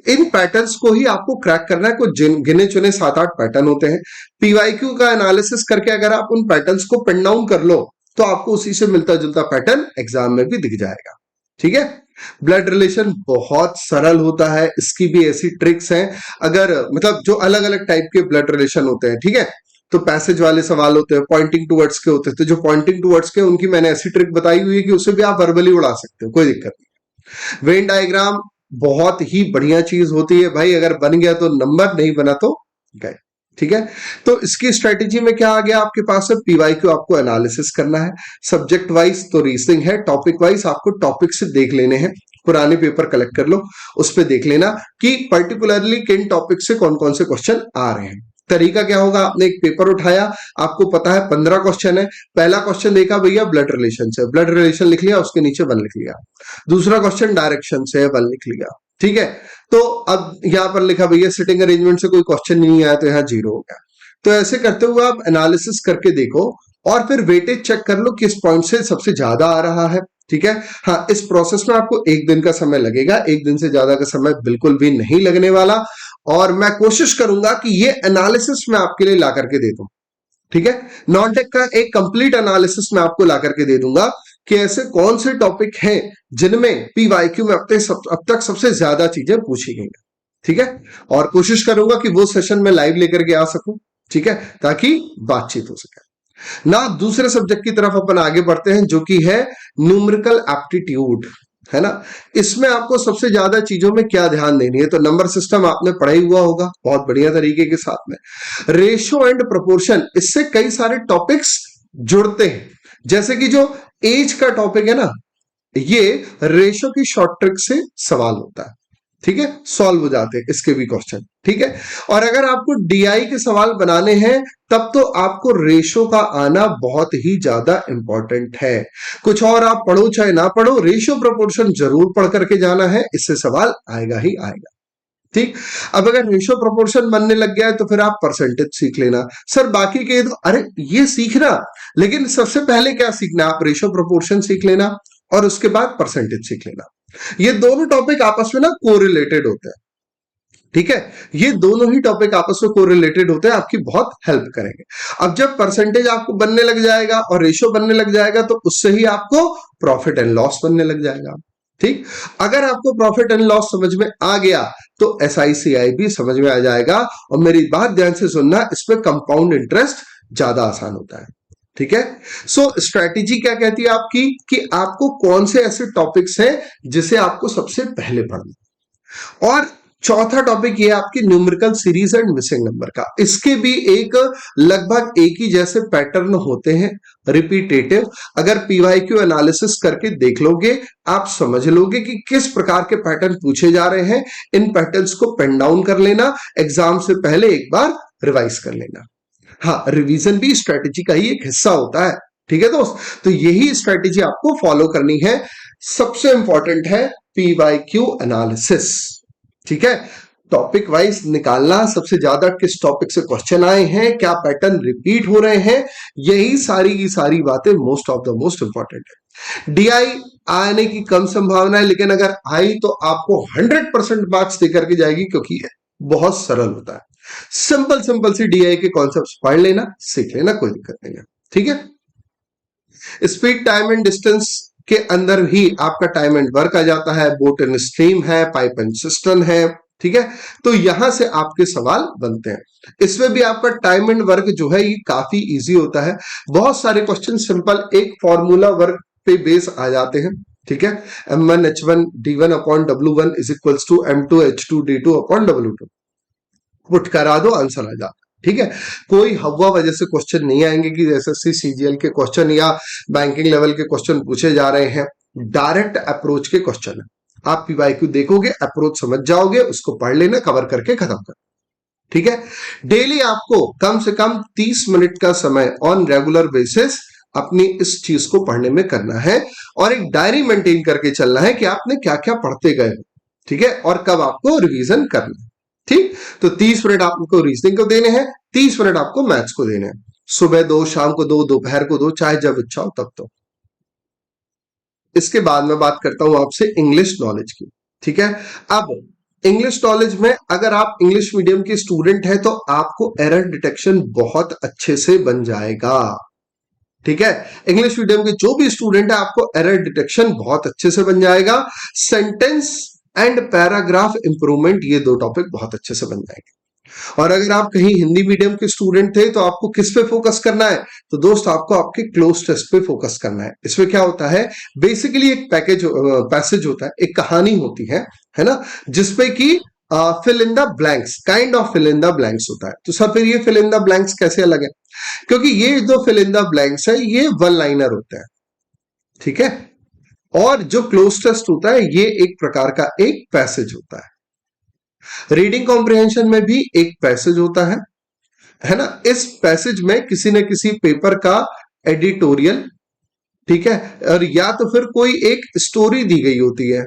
A: इन पैटर्न्स को ही आपको क्रैक करना है। कुछ गिने चुने 7-8 पैटर्न होते हैं। पीवाईक्यू का एनालिसिस करके अगर आप उन पैटर्न्स को पिन डाउन कर लो तो आपको उसी से मिलता जुलता पैटर्न एग्जाम में भी दिख जाएगा, ठीक है। ब्लड रिलेशन बहुत सरल होता है, इसकी भी ऐसी ट्रिक्स हैं। अगर मतलब जो अलग अलग टाइप के ब्लड रिलेशन होते हैं, ठीक है, तो पैसेज वाले सवाल होते हैं, पॉइंटिंग टुवर्ड्स के होते हैं, तो जो पॉइंटिंग टुवर्ड्स के उनकी मैंने ऐसी ट्रिक बताई हुई है कि उसे भी आप वर्बली उड़ा सकते हो, कोई दिक्कत नहीं। वेन डायग्राम बहुत ही बढ़िया चीज होती है भाई, अगर बन गया तो नंबर, नहीं बना तो गए, ठीक है। तो इसकी स्ट्रेटेजी में क्या आ गया आपके पास है, पीवाईक्यू आपको एनालिसिस करना है, सब्जेक्ट वाइज तो रीजनिंग है, टॉपिक वाइज आपको टॉपिक से देख लेने हैं, पुराने पेपर कलेक्ट कर लो, उस पर देख लेना कि पर्टिकुलरली किन टॉपिक से कौन कौन से क्वेश्चन आ रहे हैं। तरीका क्या होगा, आपने एक पेपर उठाया, आपको पता है 15 क्वेश्चन है, पहला क्वेश्चन देखा भैया ब्लड रिलेशन से, ब्लड रिलेशन लिख लिया, उसके नीचे 1 लिख लिया। दूसरा क्वेश्चन डायरेक्शन से है, 1 लिख लिया, ठीक है। तो अब यहां पर लिखा भैया सिटिंग अरेंजमेंट से कोई क्वेश्चन नहीं आया तो यहां 0 हो गया। तो ऐसे करते हुए आप एनालिसिस करके देखो और फिर वेटेज चेक कर लो किस पॉइंट से सबसे ज्यादा आ रहा है, ठीक है। हाँ, इस प्रोसेस में आपको 1 दिन का समय लगेगा, 1 दिन से ज्यादा का समय बिल्कुल भी नहीं लगने वाला, और मैं कोशिश करूंगा कि ये एनालिसिस मैं आपके लिए ला करके दे दूं, ठीक है। नॉन टेक का एक कंप्लीट एनालिसिस मैं आपको ला करके दे दूंगा कि ऐसे कौन से टॉपिक हैं जिनमें पीवाईक्यू में अब तक सबसे ज्यादा चीजें पूछी गई, ठीक है। और कोशिश करूंगा कि वो सेशन में लाइव लेकर के आ सकूं, ठीक है, ताकि बातचीत हो सके ना। दूसरे सब्जेक्ट की तरफ अपन आगे बढ़ते हैं जो कि है न्यूमेरिकल एप्टीट्यूड, है ना। इसमें आपको सबसे ज्यादा चीजों में क्या ध्यान देनी है, तो नंबर सिस्टम आपने पढ़ा ही हुआ होगा बहुत बढ़िया तरीके के साथ में, रेशियो एंड प्रोपोर्शन, इससे कई सारे टॉपिक्स जुड़ते हैं। जैसे कि जो एज का टॉपिक है ना, ये रेशियो की शॉर्ट ट्रिक से सवाल होता है, ठीक है, सॉल्व हो जाते हैं इसके भी क्वेश्चन, ठीक है। और अगर आपको डीआई के सवाल बनाने हैं तब तो आपको रेशो का आना बहुत ही ज्यादा इंपॉर्टेंट है। कुछ और आप पढ़ो चाहे ना पढ़ो, रेशियो प्रोपोर्शन जरूर पढ़ करके जाना है, इससे सवाल आएगा ही आएगा, ठीक। अब अगर रेशियो प्रोपोर्शन बनने लग गया है तो फिर आप परसेंटेज सीख लेना। सर बाकी के तो अरे ये सीखना, लेकिन सबसे पहले क्या सीखना, आप रेशियो प्रोपोर्शन सीख लेना और उसके बाद परसेंटेज सीख लेना। ये दोनों टॉपिक आपस में ना कोरिलेटेड होते हैं, ठीक है। ये दोनों ही टॉपिक आपस में कोरिलेटेड होते हैं, आपकी बहुत हेल्प करेंगे। अब जब परसेंटेज आपको बनने लग जाएगा और रेशियो बनने लग जाएगा तो उससे ही आपको प्रॉफिट एंड लॉस बनने लग जाएगा, ठीक। अगर आपको प्रॉफिट एंड लॉस समझ में आ गया तो SICI भी समझ में आ जाएगा। और मेरी बात ध्यान से सुनना, इसमें कंपाउंड इंटरेस्ट ज्यादा आसान होता है, ठीक है। सो स्ट्रैटेजी क्या कहती है आपकी कि आपको कौन से ऐसे टॉपिक्स हैं जिसे आपको सबसे पहले पढ़ना। और चौथा टॉपिक ये आपकी numerical series and missing number का, इसके भी एक लगभग एक ही जैसे पैटर्न होते हैं, रिपीटेटिव। अगर पीवाईक्यू एनालिसिस करके देख लोगे आप समझ लोगे कि किस प्रकार के पैटर्न पूछे जा रहे हैं। इन पैटर्न्स को पेन डाउन कर लेना, एग्जाम से पहले एक बार रिवाइज कर लेना। हाँ, रिवीजन भी स्ट्रेटेजी का ही एक हिस्सा होता है, ठीक है दोस्त। तो यही स्ट्रेटेजी आपको फॉलो करनी है। सबसे इंपॉर्टेंट है पीवाईक्यू एनालिसिस, ठीक है। टॉपिक वाइज निकालना, सबसे ज्यादा किस टॉपिक से क्वेश्चन आए हैं, क्या पैटर्न रिपीट हो रहे हैं, यही सारी की सारी बातें most of the most important है। डीआई आने की कम संभावना है, लेकिन अगर आई तो आपको 100% मार्क्स देकर के जाएगी, क्योंकि बहुत सरल होता है। सिंपल सिंपल सी डीआई के कॉन्सेप्ट्स पढ़ लेना, सीख लेना, कोई दिक्कत नहीं है, ठीक है। स्पीड, टाइम एंड डिस्टेंस के अंदर ही आपका टाइम एंड वर्क आ जाता है, बोट एंड स्ट्रीम है, पाइप एंड सिस्टम है, ठीक है। तो यहां से आपके सवाल बनते हैं। इसमें भी आपका टाइम एंड वर्क जो है ये काफी इजी होता है। बहुत सारे क्वेश्चन सिंपल एक फॉर्मूला वर्क पे बेस आ जाते हैं, ठीक है। M1 H1 D1 upon W1 is equals to M2 H2 D2 upon W2, put करा दो, आंसर आ जाता है, ठीक है। कोई हवा वजह से क्वेश्चन नहीं आएंगे कि SSC CGL के क्वेश्चन या बैंकिंग लेवल के क्वेश्चन पूछे जा रहे हैं। डायरेक्ट अप्रोच के क्वेश्चन है। आप पीवाईक्यू देखोगे, अप्रोच समझ जाओगे, उसको पढ़ लेना, कवर करके खत्म कर, ठीक है। डेली आपको कम से कम 30 मिनट का समय ऑन रेगुलर बेसिस अपनी इस चीज को पढ़ने में करना है और एक डायरी मेंटेन करके चलना है कि आपने क्या क्या पढ़ते गए, ठीक है, और कब आपको रिवीजन करना है। ठीक, तो 30 मिनट आपको रीजनिंग को देने हैं, 30 मिनट आपको मैथ्स को देने हैं। सुबह दो, शाम को दो, दोपहर को दो, चाहे जब इच्छा हो तब दो। इसके बाद मैं बात करता हूं आपसे इंग्लिश नॉलेज की। ठीक है, अब इंग्लिश नॉलेज में अगर आप इंग्लिश मीडियम के स्टूडेंट हैं तो आपको एरर डिटेक्शन बहुत अच्छे से बन जाएगा। ठीक है, इंग्लिश मीडियम के जो भी स्टूडेंट है आपको एरर डिटेक्शन बहुत अच्छे से बन जाएगा। सेंटेंस एंड पैराग्राफ इंप्रूवमेंट, ये दो टॉपिक बहुत अच्छे से बन जाएंगे। और अगर आप कहीं हिंदी मीडियम के स्टूडेंट थे तो आपको किस पे फोकस करना है, तो दोस्त आपको आपके क्लोज टेस्ट पे फोकस करना है। इसमें क्या होता है, बेसिकली एक पैसेज होता है, एक कहानी होती है ना, जिसपे कि fill in the blanks, kind of fill in the blanks होता है। तो सर फिर ये फिल इन द ब्लैंक्स कैसे अलग है, क्योंकि ये जो फिल इन द ब्लैंक्स है ये वन लाइनर होता है, ठीक है, और जो क्लोज टेस्ट होता है ये एक प्रकार का एक पैसेज होता है। रीडिंग कॉम्प्रिहेंशन में भी एक पैसेज होता है ना। इस पैसेज में किसी न किसी पेपर का एडिटोरियल, ठीक है, और या तो फिर कोई एक स्टोरी दी गई होती है,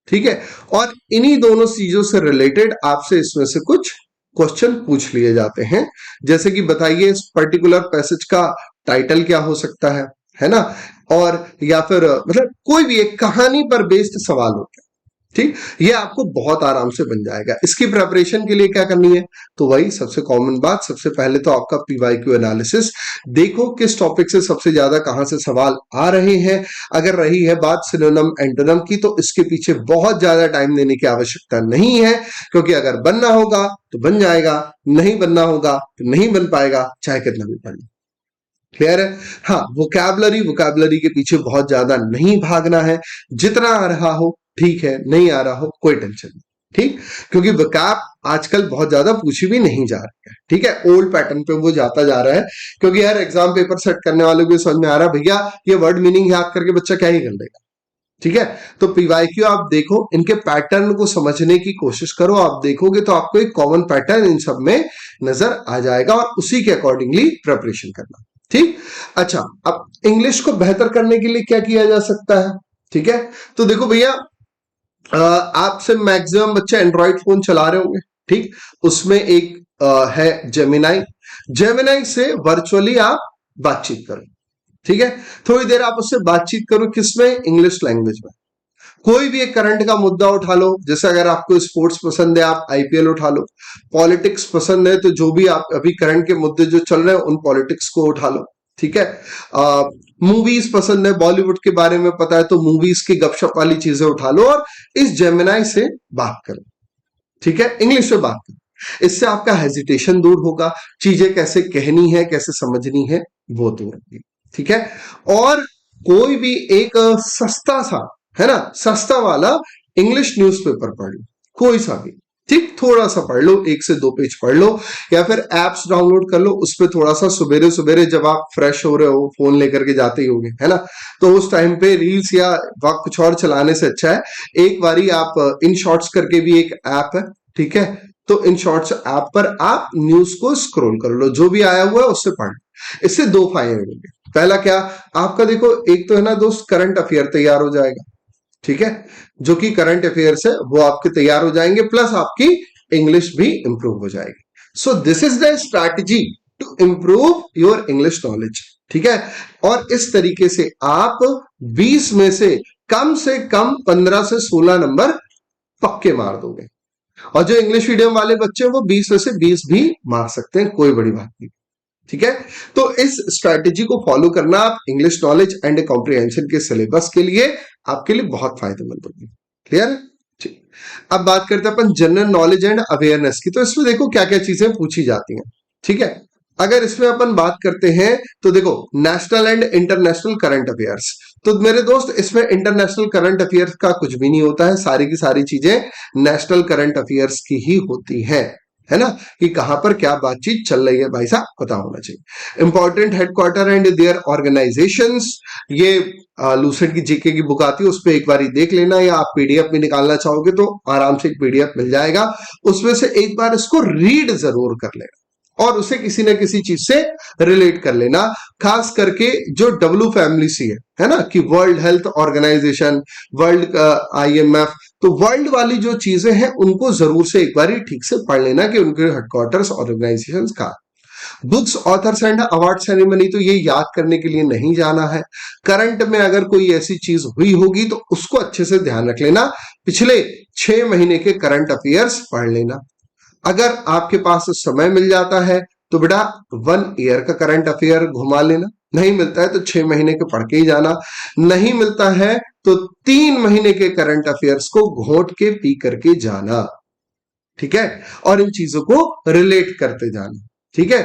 A: ठीक है, और इन्हीं दोनों चीजों से रिलेटेड आपसे इसमें से कुछ क्वेश्चन पूछ लिए जाते हैं, जैसे कि बताइए इस पर्टिकुलर पैसेज का टाइटल क्या हो सकता है ना, और या फिर मतलब कोई भी एक कहानी पर बेस्ड सवाल होता है। ठीक, ये आपको बहुत आराम से बन जाएगा। इसकी प्रिपरेशन के लिए क्या करनी है, तो वही सबसे कॉमन बात, सबसे पहले तो आपका पीवाईक्यू एनालिसिस देखो किस टॉपिक से सबसे ज्यादा कहां से सवाल आ रहे हैं। अगर रही है बात सिनोनिम एंटोनिम की तो इसके पीछे बहुत ज्यादा टाइम देने की आवश्यकता नहीं है, क्योंकि अगर बनना होगा तो बन जाएगा, नहीं बनना होगा तो नहीं बन पाएगा, चाहे कितना भी पढ़ लो। क्लियर है। हाँ, वोकैबुलरी के पीछे बहुत ज्यादा नहीं भागना है, जितना आ रहा हो ठीक है, नहीं आ रहा हो कोई टेंशन नहीं। ठीक, क्योंकि वोकैब आजकल बहुत ज्यादा पूछी भी नहीं जा रही है, ठीक है, ओल्ड पैटर्न पे वो जाता जा रहा है, क्योंकि यार एग्जाम पेपर सेट करने वालों को समझ में आ रहा है भैया ये वर्ड मीनिंग याद करके बच्चा क्या ही कर लेगा। ठीक है, तो पीवाईक्यू आप देखो, इनके पैटर्न को समझने की कोशिश करो, आप देखोगे तो आपको एक कॉमन पैटर्न इन सब में नजर आ जाएगा और उसी के अकॉर्डिंगली प्रिपरेशन करना। ठीक, अच्छा, अब इंग्लिश को बेहतर करने के लिए क्या किया जा सकता है। ठीक है, तो देखो भैया, आपसे मैक्सिमम बच्चे एंड्रॉइड फोन चला रहे होंगे, ठीक, उसमें एक है जेमिनाई। जेमिनाई से वर्चुअली आप बातचीत करो, ठीक है, थोड़ी देर आप उससे बातचीत करो, किसमें, इंग्लिश लैंग्वेज में। कोई भी एक करंट का मुद्दा उठा लो, जैसे अगर आपको स्पोर्ट्स पसंद है आप आईपीएल उठा लो, पॉलिटिक्स पसंद है तो जो भी आप अभी करंट के मुद्दे जो चल रहे हैं उन पॉलिटिक्स को उठा लो, ठीक है। मूवीज पसंद है, बॉलीवुड के बारे में पता है तो मूवीज की गपशप वाली चीजें उठा लो और इस जेमिनाई से बात करो, ठीक है, इंग्लिश में बात करो। इससे आपका हेजिटेशन दूर होगा, चीजें कैसे कहनी है कैसे समझनी है वो दूर होगी, ठीक है। और कोई भी एक सस्ता सा, है ना, सस्ता वाला इंग्लिश न्यूज़पेपर पढ़ लो, कोई सा भी, ठीक, थोड़ा सा पढ़ लो, 1 से 2 पेज पढ़ लो, या फिर एप्स डाउनलोड कर लो, उस पर थोड़ा सा सवेरे सवेरे जब आप फ्रेश हो रहे हो फोन लेकर के जाते ही होंगे, है ना, तो उस टाइम पे रील्स या कुछ और चलाने से अच्छा है एक बारी आप इन शॉर्ट्स करके भी एक ऐप है, ठीक है, तो इन शॉर्ट्स ऐप पर आप न्यूज को स्क्रॉल कर लो, जो भी आया हुआ है उससे पढ़ लो। इससे दो फायदे होंगे। पहला क्या, आपका देखो एक तो है ना दोस्त करंट अफेयर तैयार हो जाएगा, ठीक है, जो कि करंट अफेयर्स है वो आपके तैयार हो जाएंगे, प्लस आपकी इंग्लिश भी इंप्रूव हो जाएगी। So this is the strategy to improve your English knowledge, ठीक है। और इस तरीके से आप 20 में से कम 15 से 16 नंबर पक्के मार दोगे, और जो इंग्लिश मीडियम वाले बच्चे हैं वो 20 में से 20 भी मार सकते हैं, कोई बड़ी बात नहीं, ठीक है। तो इस स्ट्रैटेजी को फॉलो करना आप इंग्लिश नॉलेज एंड कॉम्प्रिहेंशन के सिलेबस के लिए आपके लिए बहुत फायदेमंद होगी। क्लियर है, ठीक। अब बात करते हैं अपन जनरल नॉलेज एंड अवेयरनेस की। तो इसमें देखो क्या क्या चीजें पूछी जाती हैं, ठीक है। अगर इसमें अपन बात करते हैं तो देखो national and international current affairs, तो मेरे दोस्त इसमें इंटरनेशनल करंट अफेयर्स का कुछ भी नहीं होता है, सारी की सारी चीजें नेशनल करंट अफेयर्स की ही होती हैं, है ना, कि कहां पर क्या बातचीत चल रही है, भाई साहब पता होना चाहिए। Important headquarter and their organisations, ये लूसेंट की जीके की बुक आती है, उस पर एक बार देख लेना, या आप पीडीएफ में निकालना चाहोगे तो आराम से एक पीडीएफ मिल जाएगा, उसमें से एक बार इसको रीड जरूर कर लेना और उसे किसी न किसी चीज से रिलेट कर लेना। खास करके जो डब्ल्यू फैमिली सी है ना, कि world health organisation, world IMF, तो वर्ल्ड वाली जो चीजें हैं उनको जरूर से एक बार ठीक से पढ़ लेना कि उनके हेडक्वार्टर्स ऑर्गेनाइजेशन का। Books, authors and award ceremony तो ये याद करने के लिए नहीं जाना है। करंट में अगर कोई ऐसी चीज हुई होगी तो उसको अच्छे से ध्यान रख लेना, पिछले 6 महीने के करंट अफेयर्स पढ़ लेना। अगर आपके पास समय मिल जाता है तो बेटा 1 ईयर का करंट अफेयर घुमा लेना, नहीं मिलता है तो 6 महीने के पढ़ के ही जाना, नहीं मिलता है तो 3 महीने के करंट अफेयर्स को घोट के पी करके जाना, ठीक है, और इन चीजों को रिलेट करते जाना, ठीक है।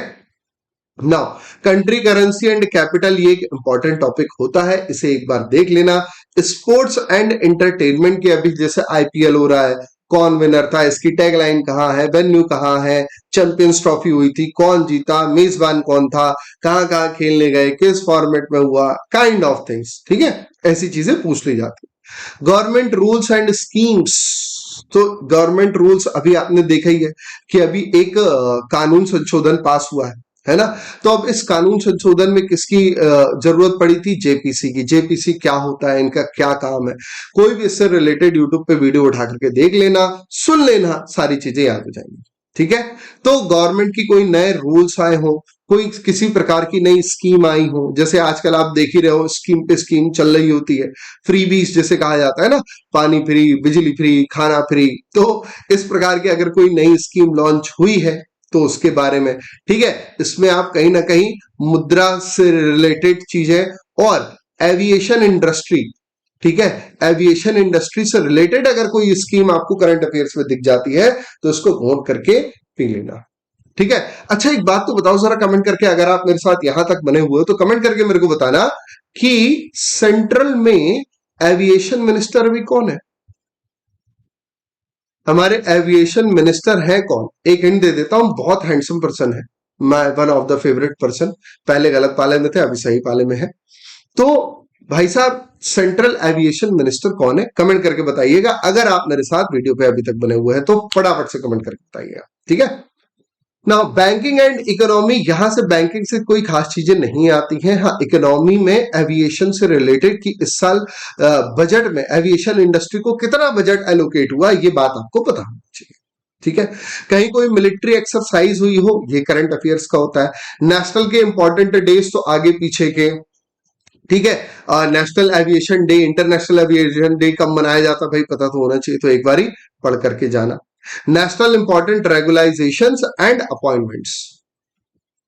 A: Now country currency and capital, ये एक इंपॉर्टेंट टॉपिक होता है, इसे एक बार देख लेना। स्पोर्ट्स एंड एंटरटेनमेंट के अभी जैसे आईपीएल हो रहा है, कौन विनर था, इसकी टैगलाइन कहाँ है, वेन्यू कहाँ है, चैंपियंस ट्रॉफी हुई थी, कौन जीता, मेजबान कौन था, कहाँ कहाँ खेलने गए, किस फॉर्मेट में हुआ, काइंड ऑफ थिंग्स, ठीक है, ऐसी चीजें पूछ ली जाती। गवर्नमेंट रूल्स एंड स्कीम्स, तो गवर्नमेंट रूल्स अभी आपने देखा ही है कि अभी एक कानून संशोधन पास हुआ है ना, तो अब इस कानून संशोधन में किसकी जरूरत पड़ी थी, जेपीसी की। जेपीसी क्या होता है, इनका क्या काम है, कोई भी इससे रिलेटेड यूट्यूब पे वीडियो उठा करके देख लेना, सुन लेना, सारी चीजें याद हो जाएंगी, ठीक है। तो गवर्नमेंट की कोई नए रूल्स आए हो, कोई किसी प्रकार की नई स्कीम आई हो, जैसे आजकल आप देख ही रहे हो स्कीम पे स्कीम चल रही होती है, फ्रीबीज जैसे कहा जाता है ना, पानी फ्री, बिजली फ्री, खाना फ्री, तो इस प्रकार की अगर कोई नई स्कीम लॉन्च हुई है तो उसके बारे में, ठीक है। इसमें आप कहीं ना कहीं मुद्रा से रिलेटेड चीजें और एविएशन इंडस्ट्री, ठीक है, एविएशन इंडस्ट्री से रिलेटेड अगर कोई स्कीम आपको करंट अफेयर्स में दिख जाती है तो इसको नोट करके पी लेना, ठीक है। अच्छा एक बात तो बताओ जरा कमेंट करके, अगर आप मेरे साथ यहां तक बने हुए हो तो कमेंट करके मेरे को बताना कि सेंट्रल में एविएशन मिनिस्टर भी कौन है, हमारे एविएशन मिनिस्टर है कौन। एक हिंट दे देता हूं, बहुत हैंडसम पर्सन है, मैं one of the favourite person, पहले गलत पाले में थे अभी सही पाले में है। तो भाई साहब सेंट्रल एविएशन मिनिस्टर कौन है, कमेंट करके बताइएगा। अगर आप मेरे साथ वीडियो पे अभी तक बने हुए हैं तो फटाफट से कमेंट करके बताइएगा, ठीक है। ना बैंकिंग एंड इकोनॉमी, यहां से बैंकिंग से कोई खास चीजें नहीं आती हैं, हाँ इकोनॉमी में एविएशन से रिलेटेड कि इस साल बजट में एविएशन इंडस्ट्री को कितना बजट एलोकेट हुआ, ये बात आपको पता होनी चाहिए, ठीक है। कहीं कोई मिलिट्री एक्सरसाइज हुई हो, ये करंट अफेयर्स का होता है। नेशनल के इंपॉर्टेंट डेज तो आगे पीछे के, ठीक है। National aviation day, international aviation day कब मनाया जाता भाई पता तो होना चाहिए, तो एक बार ही पढ़ करके जाना। नेशनल इंपॉर्टेंट रेगुलाइजेशंस एंड अपॉइंटमेंट्स,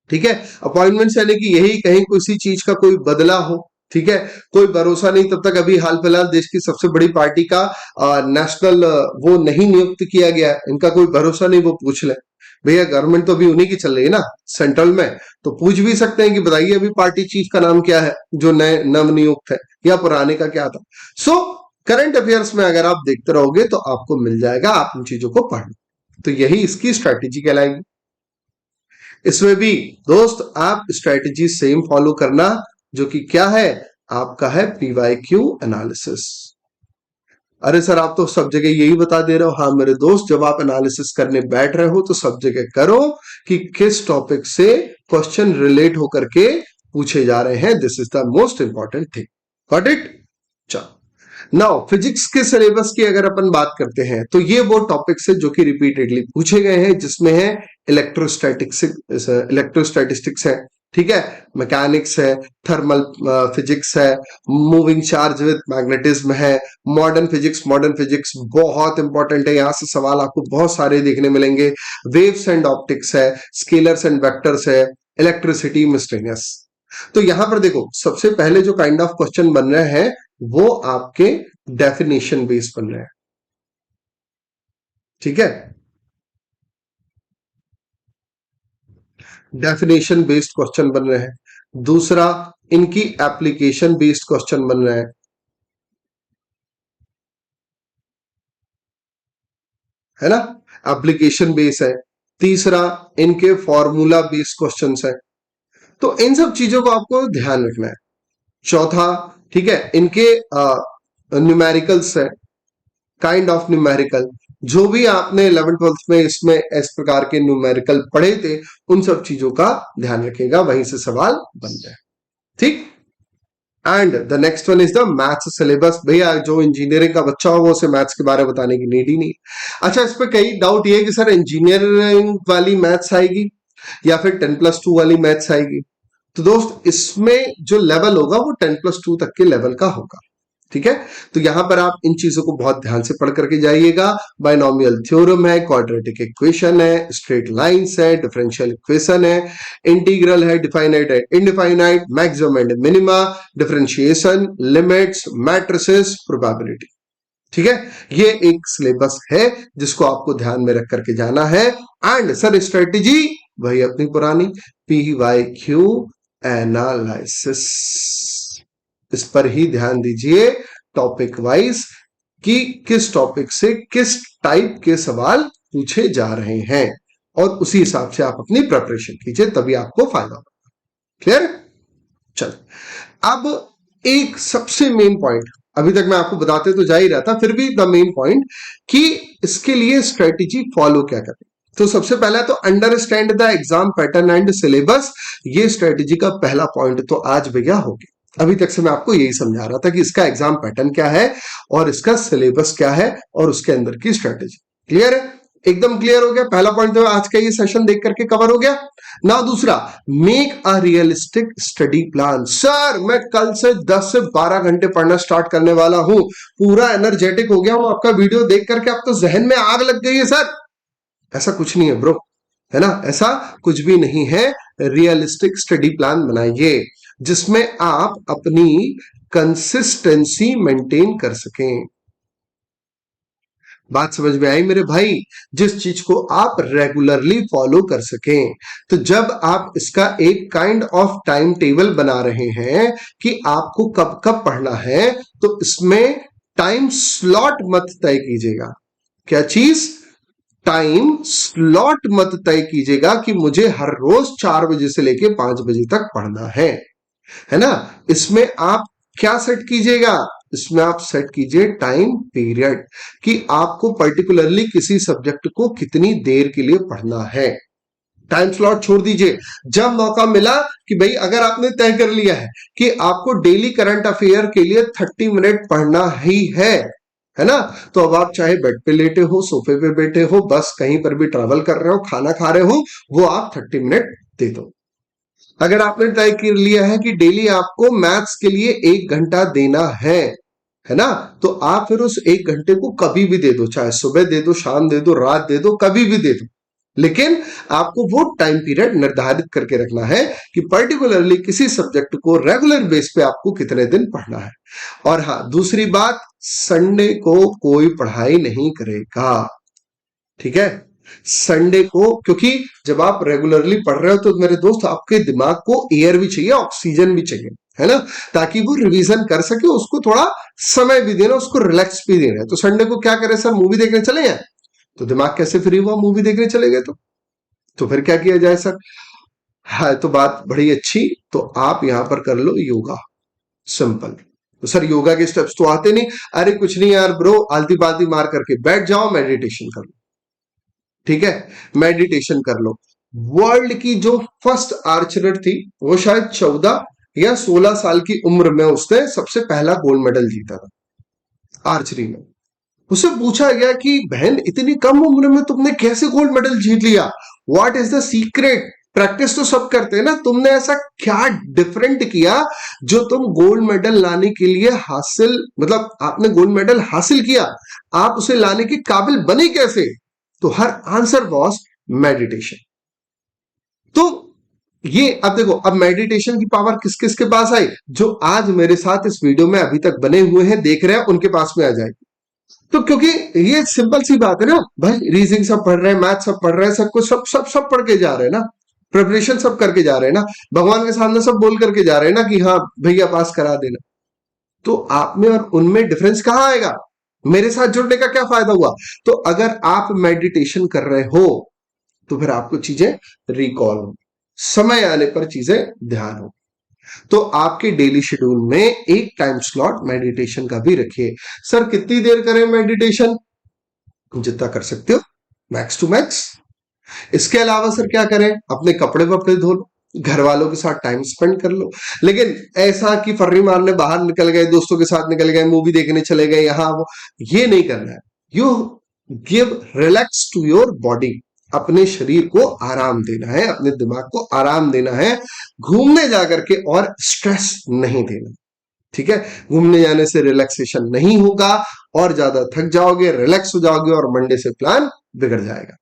A: ठीक है। अपॉइंटमेंट्स यानी कि यही कहीं किसी चीज का कोई बदला हो, ठीक है, कोई भरोसा नहीं तब तक। अभी हाल फिलहाल देश की सबसे बड़ी पार्टी का नेशनल वो नहीं नियुक्त किया गया है, इनका कोई भरोसा नहीं, वो पूछ ले भैया, गवर्नमेंट तो अभी उन्हीं की चल रही है ना सेंट्रल में, तो पूछ भी सकते हैं कि बताइए अभी पार्टी चीफ का नाम क्या है जो नए नवनियुक्त है, या पुराने का क्या था। सो करंट अफेयर्स में अगर आप देखते रहोगे तो आपको मिल जाएगा, आप इन चीजों को पढ़ना, तो यही इसकी स्ट्रैटेजी कहलाएगी। इसमें भी दोस्त आप स्ट्रैटेजी सेम फॉलो करना, जो कि क्या है आपका है पीवाईक्यू एनालिसिस। अरे सर आप तो सब जगह यही बता दे रहे हो, हाँ मेरे दोस्त जब आप एनालिसिस करने बैठ रहे हो तो सब जगह करो कि किस टॉपिक से क्वेश्चन रिलेट होकर के पूछे जा रहे हैं, this is the most important thing, got it. चलो नाउ फिजिक्स के सिलेबस की अगर अपन बात करते हैं तो ये वो टॉपिक्स है जो कि रिपीटेडली पूछे गए हैं, जिसमें है इलेक्ट्रोस्टैटिक्स, इलेक्ट्रोस्टैटिस्टिक्स है, ठीक है, मैकेनिक्स है, थर्मल फिजिक्स है, मूविंग चार्ज विद मैग्नेटिज्म है, मॉडर्न फिजिक्स। मॉडर्न फिजिक्स बहुत इंपॉर्टेंट है, यहां से सवाल आपको बहुत सारे देखने मिलेंगे। वेव्स एंड ऑप्टिक्स है, स्केलर्स एंड वेक्टर्स है, इलेक्ट्रिसिटी, मिस्टेरियस। तो यहां पर देखो सबसे पहले जो काइंड ऑफ क्वेश्चन बन रहे हैं वो आपके डेफिनेशन बेस्ड बन रहे हैं, ठीक है, डेफिनेशन बेस्ड क्वेश्चन बन रहे हैं। दूसरा इनकी एप्लीकेशन बेस्ड क्वेश्चन बन रहे हैं, है ना, एप्लीकेशन बेस है। तीसरा इनके फॉर्मूला बेस्ड क्वेश्चंस है, तो इन सब चीजों को आपको ध्यान रखना है। चौथा, ठीक है, इनके न्यूमेरिकल्स है, काइंड ऑफ न्यूमेरिकल, जो भी आपने 11th 12th में इसमें इस प्रकार के न्यूमेरिकल पढ़े थे, उन सब चीजों का ध्यान रखिएगा, वहीं से सवाल बनते हैं, ठीक। And the next one is the maths syllabus. भैया जो इंजीनियरिंग का बच्चा हो, उसे मैथ्स के बारे में बताने की नीड ही नहीं। अच्छा, इस पे कई डाउट ये है कि सर इंजीनियरिंग वाली मैथ्स आएगी या फिर 10+2 वाली मैथ्स आएगी। तो दोस्त, इसमें जो लेवल होगा वो 10+2 तक के लेवल का होगा, ठीक है। तो यहां पर आप इन चीजों को बहुत ध्यान से पढ़ करके जाइएगा। बाइनोमियल थ्योरम है, क्वाड्रेटिक इक्वेशन है, स्ट्रेट लाइंस है, डिफरेंशियल इक्वेशन है, इंटीग्रल है, डिफाइनाइट है, indefinite, maximum and minima, differentiation, limits, matrices, probability, ठीक है। ये एक सिलेबस है जिसको आपको ध्यान में रख करके जाना है। एंड सर स्ट्रेटेजी वही अपनी पुरानी PYQ एनालिसिस, इस पर ही ध्यान दीजिए टॉपिक वाइज कि किस टॉपिक से किस टाइप के सवाल पूछे जा रहे हैं, और उसी हिसाब से आप अपनी प्रिपरेशन कीजिए, तभी आपको फायदा होगा। क्लियर? चल, अब एक सबसे मेन पॉइंट, अभी तक मैं आपको बताते तो जा ही रहा था, फिर भी द मेन पॉइंट कि इसके लिए स्ट्रेटेजी फॉलो क्या करें। तो सबसे पहला तो understand the exam pattern and syllabus, ये स्ट्रेटेजी का पहला पॉइंट तो आज भैया हो गया। अभी तक से मैं आपको यही समझा रहा था कि इसका एग्जाम पैटर्न क्या है और इसका सिलेबस क्या है और उसके अंदर की स्ट्रेटेजी। क्लियर है? एकदम क्लियर हो गया। पहला पॉइंट तो आज का ये सेशन देख करके कवर हो गया ना। दूसरा, make a realistic study plan. Sir मैं कल से 10 से 12 घंटे पढ़ना स्टार्ट करने वाला हूं, पूरा एनर्जेटिक हो गया हूं आपका वीडियो देख करके, अब तो जहन में आग लग गई है सर। ऐसा कुछ नहीं है ब्रो, है ना, ऐसा कुछ भी नहीं है। रियलिस्टिक स्टडी प्लान बनाइए जिसमें आप अपनी कंसिस्टेंसी मेंटेन कर सकें। बात समझ में आई मेरे भाई? जिस चीज को आप रेगुलरली फॉलो कर सकें। तो जब आप इसका एक काइंड ऑफ टाइम टेबल बना रहे हैं कि आपको कब कब पढ़ना है, तो इसमें टाइम स्लॉट मत तय कीजिएगा। क्या चीज? टाइम स्लॉट मत तय कीजिएगा कि मुझे हर रोज 4 बजे से लेके 5 बजे तक पढ़ना है ना। इसमें आप क्या सेट कीजिएगा? इसमें आप सेट कीजिए टाइम पीरियड, कि आपको पर्टिकुलरली किसी सब्जेक्ट को कितनी देर के लिए पढ़ना है। टाइम स्लॉट छोड़ दीजिए। जब मौका मिला कि भाई अगर आपने तय कर लिया है कि आपको डेली करंट अफेयर के लिए 30 मिनट पढ़ना ही है ना, तो अब आप चाहे बेड पे लेटे हो, सोफे पे बैठे हो, बस कहीं पर भी ट्रैवल कर रहे हो, खाना खा रहे हो, वो आप 30 मिनट दे दो। अगर आपने तय कर लिया है कि डेली आपको मैथ्स के लिए 1 घंटा देना है ना, तो आप फिर उस 1 घंटे को कभी भी दे दो, चाहे सुबह दे दो, शाम दे दो, रात दे दो, कभी भी दे दो। लेकिन आपको वो टाइम पीरियड निर्धारित करके रखना है कि पर्टिकुलरली किसी सब्जेक्ट को रेगुलर बेस पे आपको कितने दिन पढ़ना है। और हाँ, दूसरी बात, संडे को कोई पढ़ाई नहीं करेगा, ठीक है। संडे को, क्योंकि जब आप रेगुलरली पढ़ रहे हो तो मेरे दोस्त आपके दिमाग को एयर भी चाहिए, ऑक्सीजन भी चाहिए, है ना, ताकि वो रिवीजन कर सके, उसको थोड़ा समय भी देना, उसको रिलैक्स भी देना है। तो संडे को क्या करें सर, मूवी देखने चले जाए, तो दिमाग कैसे फ्री हुआ, मूवी देखने चले गए तो फिर क्या किया जाए सर? है तो बात बड़ी अच्छी, तो आप यहां पर कर लो योगा, सिंपल। तो सर योगा के स्टेप्स तो आते नहीं। अरे कुछ नहीं यार ब्रो, आलती पालती मार करके बैठ जाओ, मेडिटेशन कर लो, ठीक है, मेडिटेशन कर लो। वर्ल्ड की जो फर्स्ट आर्चरर थी, वो शायद 14 या 16 साल की उम्र में उसने सबसे पहला गोल्ड मेडल जीता था आर्चरी में। उससे पूछा गया कि बहन इतनी कम उम्र में तुमने कैसे गोल्ड मेडल जीत लिया, what is the secret? Practice तो सब करते हैं ना, तुमने ऐसा क्या डिफरेंट किया जो तुम गोल्ड मेडल लाने के लिए हासिल, मतलब आपने गोल्ड मेडल हासिल किया, आप उसे लाने के काबिल बने कैसे? तो हर आंसर वॉज मेडिटेशन। तो ये अब देखो, अब मेडिटेशन की पावर किस किस के पास आई? जो आज मेरे साथ इस वीडियो में अभी तक बने हुए हैं, देख रहे हैं, उनके पास में आ जाएगी। तो क्योंकि ये सिंपल सी बात है ना भाई, रीजनिंग सब पढ़ रहे हैं, मैथ सब पढ़ रहे हैं, सब कुछ सब सब सब पढ़ के जा रहे हैं ना, प्रिपरेशन सब करके जा रहे हैं ना, भगवान के सामने सब बोल करके जा रहे हैं ना कि हाँ भैया पास करा देना। तो आप में और उनमें डिफरेंस कहां आएगा? मेरे साथ जुड़ने का क्या फायदा हुआ? तो अगर आप मेडिटेशन कर रहे हो तो फिर आपको चीजें रिकॉल हो, समय आने पर चीजें ध्यान हो। तो आपके डेली शेड्यूल में एक टाइम स्लॉट मेडिटेशन का भी रखिए। सर कितनी देर करें मेडिटेशन? जितना कर सकते हो, मैक्स टू मैक्स। इसके अलावा सर क्या करें? अपने कपड़े वपड़े धो लो, घर वालों के साथ टाइम स्पेंड कर लो। लेकिन ऐसा कि फर्री मारने बाहर निकल गए, दोस्तों के साथ निकल गए, मूवी देखने चले गए, यहां वो, ये नहीं करना है। You give relax to your body. अपने शरीर को आराम देना है, अपने दिमाग को आराम देना है, घूमने जाकर के, और स्ट्रेस नहीं देना। ठीक है, घूमने जाने से रिलैक्सेशन नहीं होगा और ज्यादा थक जाओगे, रिलैक्स हो जाओगे और मंडे से प्लान बिगड़ जाएगा।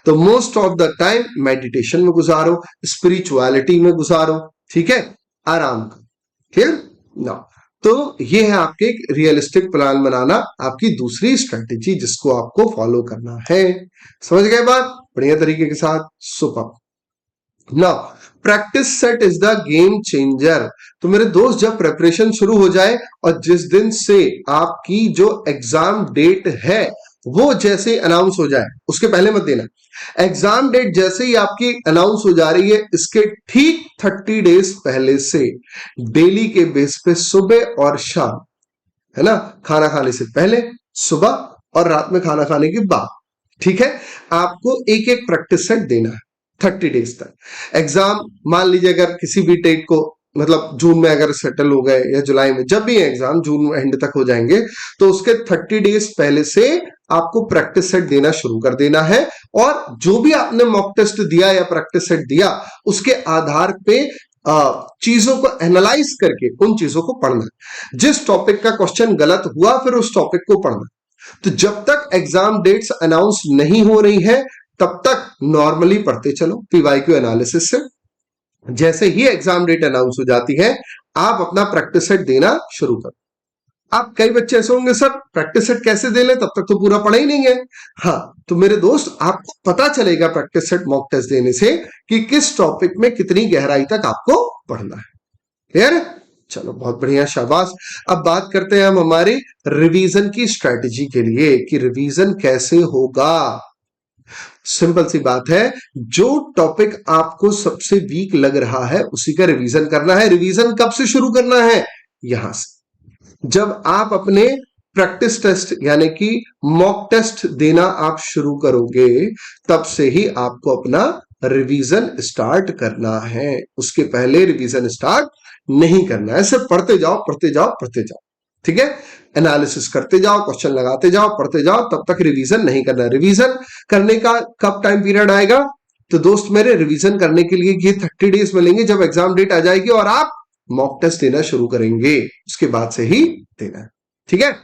A: तो most of the time meditation में गुजारो, स्पिरिचुअलिटी में गुजारो, ठीक है, आराम का। क्लियर ना? तो ये है आपके एक रियलिस्टिक प्लान बनाना, आपकी दूसरी स्ट्रेटेजी जिसको आपको फॉलो करना है। समझ गए बात? बढ़िया तरीके के साथ, super. Now practice set is the game changer. तो मेरे दोस्त, जब प्रिपरेशन शुरू हो जाए और जिस दिन से आपकी जो एग्जाम डेट है वो जैसे अनाउंस हो जाए, उसके पहले मत देना। एग्जाम डेट जैसे ही आपकी अनाउंस हो जा रही है, इसके ठीक 30 डेज पहले से डेली के बेस पे सुबह और शाम, है ना, खाना खाने से पहले, सुबह और रात में खाना खाने के बाद, ठीक है, आपको एक एक प्रैक्टिस सेट देना है 30 डेज तक। एग्जाम मान लीजिए अगर किसी भी डेट को, मतलब जून में अगर सेटल हो गए या जुलाई में, जब भी एग्जाम जून एंड तक हो जाएंगे, तो उसके 30 डेज पहले से आपको प्रैक्टिस सेट देना शुरू कर देना है। और जो भी आपने मॉक टेस्ट दिया या प्रैक्टिस सेट दिया, उसके आधार पे चीजों को एनालाइज करके उन चीजों को पढ़ना। जिस टॉपिक का क्वेश्चन गलत हुआ, फिर उस टॉपिक को पढ़ना। तो जब तक एग्जाम डेट्स अनाउंस नहीं हो रही है, तब तक नॉर्मली पढ़ते चलो पीवाईक्यू एनालिसिस से। जैसे ही एग्जाम डेट अनाउंस हो जाती है, आप अपना प्रैक्टिस सेट देना शुरू करो। आप, कई बच्चे ऐसे होंगे, सर प्रैक्टिस सेट कैसे दे ले, तब तक तो पूरा पढ़ा ही नहीं है। हाँ, तो मेरे दोस्त, आपको पता चलेगा प्रैक्टिस सेट मॉक टेस्ट देने से कि किस टॉपिक में कितनी गहराई तक आपको पढ़ना है। क्लियर? चलो, बहुत बढ़िया, शाबाश। अब बात करते हैं हम हमारी रिवीजन की स्ट्रेटेजी के लिए कि रिवीजन कैसे होगा। सिंपल सी बात है, जो टॉपिक आपको सबसे वीक लग रहा है उसी का रिवीजन करना है। रिवीजन कब से शुरू करना है? यहां से, जब आप अपने प्रैक्टिस टेस्ट यानी कि मॉक टेस्ट देना आप शुरू करोगे, तब से ही आपको अपना रिवीजन स्टार्ट करना है। उसके पहले रिवीजन स्टार्ट नहीं करना है। सिर्फ पढ़ते जाओ, पढ़ते जाओ, पढ़ते जाओ, ठीक है, एनालिसिस करते जाओ, क्वेश्चन लगाते जाओ, पढ़ते जाओ, तब तक रिवीजन नहीं करना। रिवीजन करने का कब टाइम पीरियड आएगा? तो दोस्त मेरे, रिवीजन करने के लिए ये 30 डेज मिलेंगे जब एग्जाम डेट आ जाएगी और आप मॉक टेस्ट देना शुरू करेंगे, उसके बाद से ही देना है, ठीक है।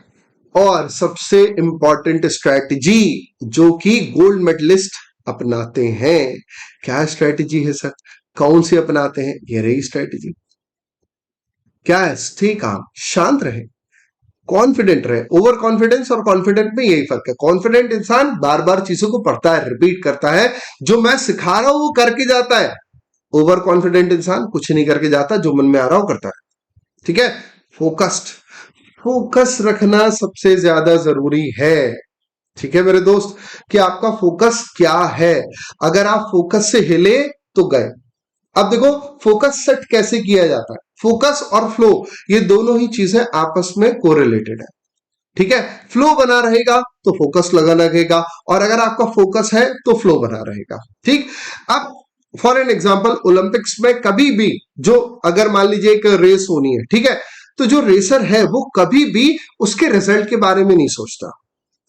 A: और सबसे इंपॉर्टेंट स्ट्रैटेजी जो कि गोल्ड मेडलिस्ट अपनाते हैं, क्या स्ट्रैटेजी है सर? कौन सी अपनाते हैं? ये रही स्ट्रैटेजी। क्या है? स्टे काम, शांत रहे, कॉन्फिडेंट रहे। ओवर कॉन्फिडेंस और कॉन्फिडेंट में यही फर्क है। कॉन्फिडेंट इंसान बार बार चीजों को पढ़ता है, रिपीट करता है, जो मैं सिखा रहा हूं वो करके जाता है। ओवर कॉन्फिडेंट इंसान कुछ नहीं करके जाता, जो मन में आ रहा हो करता है, ठीक है। फोकस्ड, फोकस रखना सबसे ज्यादा जरूरी है, ठीक है मेरे दोस्त, कि आपका फोकस क्या है। अगर आप फोकस से हिले तो गए। अब देखो, फोकस सेट कैसे किया जाता है। फोकस और फ्लो, ये दोनों ही चीजें आपस में कोरिलेटेड है, ठीक है। फ्लो बना रहेगा तो फोकस लगा लगेगा, और अगर आपका फोकस है तो फ्लो बना रहेगा, ठीक। अब फॉर एन एग्जाम्पल, ओलंपिक्स में कभी भी, जो अगर मान लीजिए एक रेस होनी है, ठीक है, तो जो रेसर है वो कभी भी उसके रिजल्ट के बारे में नहीं सोचता।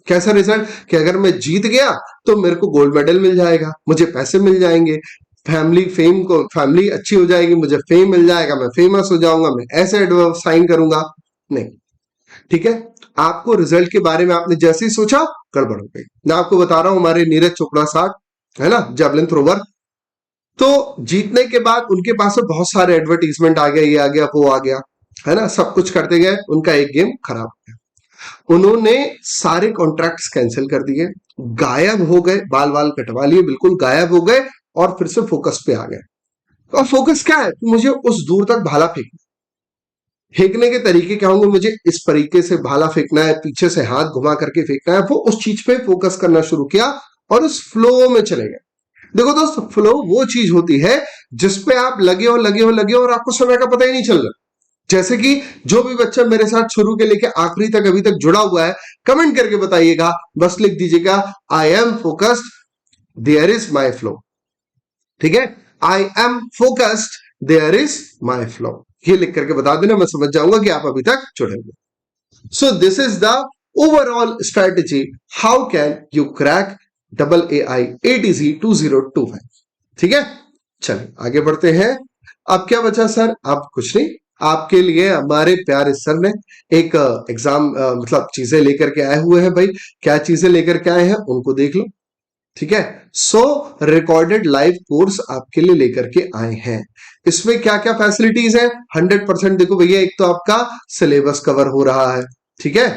A: कैसा रिजल्ट? कि अगर मैं जीत गया तो मेरे को गोल्ड मेडल मिल जाएगा, मुझे पैसे मिल जाएंगे, फैमिली अच्छी हो जाएगी, मुझे फेम मिल जाएगा, मैं फेमस हो जाऊंगा, मैं ऐसे साइन करूंगा। नहीं, ठीक है। आपको रिजल्ट के बारे में आपने जैसे ही सोचा, गड़बड़ हो गई। मैं आपको बता रहा हूं, हमारे नीरज चोपड़ा साहब है ना, जेवलिन थ्रोवर, तो जीतने के बाद उनके पास में बहुत सारे एडवर्टीजमेंट आ गया, ये आ गया, वो आ गया, है ना, सब कुछ करते गए, उनका एक गेम खराब हो गया। उन्होंने सारे कॉन्ट्रैक्ट्स कैंसिल कर दिए, गायब हो गए, बाल बाल कटवा लिए, बिल्कुल गायब हो गए, और फिर से फोकस पे आ गए। और फोकस क्या है? मुझे उस दूर तक भाला फेंकना। फेंकने के तरीके क्या होंगे? मुझे इस तरीके से भाला फेंकना है, पीछे से हाथ घुमा करके फेंकना है। वो उस चीज पे फोकस करना शुरू किया और उस फ्लो में चले गए। देखो दोस्त, फ्लो वो चीज होती है जिसपे आप लगे हो और आपको समय का पता ही नहीं चल रहा। जैसे कि जो भी बच्चा मेरे साथ शुरू के लेके आखिरी तक अभी तक जुड़ा हुआ है, कमेंट करके बताइएगा, बस लिख दीजिएगा I am focused, there is my flow. ठीक है, I am focused, there is my flow, ये लिख करके बता देना, मैं समझ जाऊंगा कि आप अभी तक जुड़े हुए। सो this is the overall strategy, how can you crack AAI ATC 2025। ठीक है, चलिए आगे बढ़ते हैं। अब क्या बचा सर? अब कुछ नहीं, आपके लिए हमारे प्यारे सर ने एक एग्जाम मतलब चीजें लेकर के आए हुए हैं। भाई क्या चीजें लेकर के आए हैं उनको देख लो। ठीक है, सो रिकॉर्डेड लाइव कोर्स आपके लिए लेकर के आए हैं। इसमें क्या क्या फैसिलिटीज है? 100% देखो भैया, एक तो आपका सिलेबस कवर हो रहा है। ठीक है,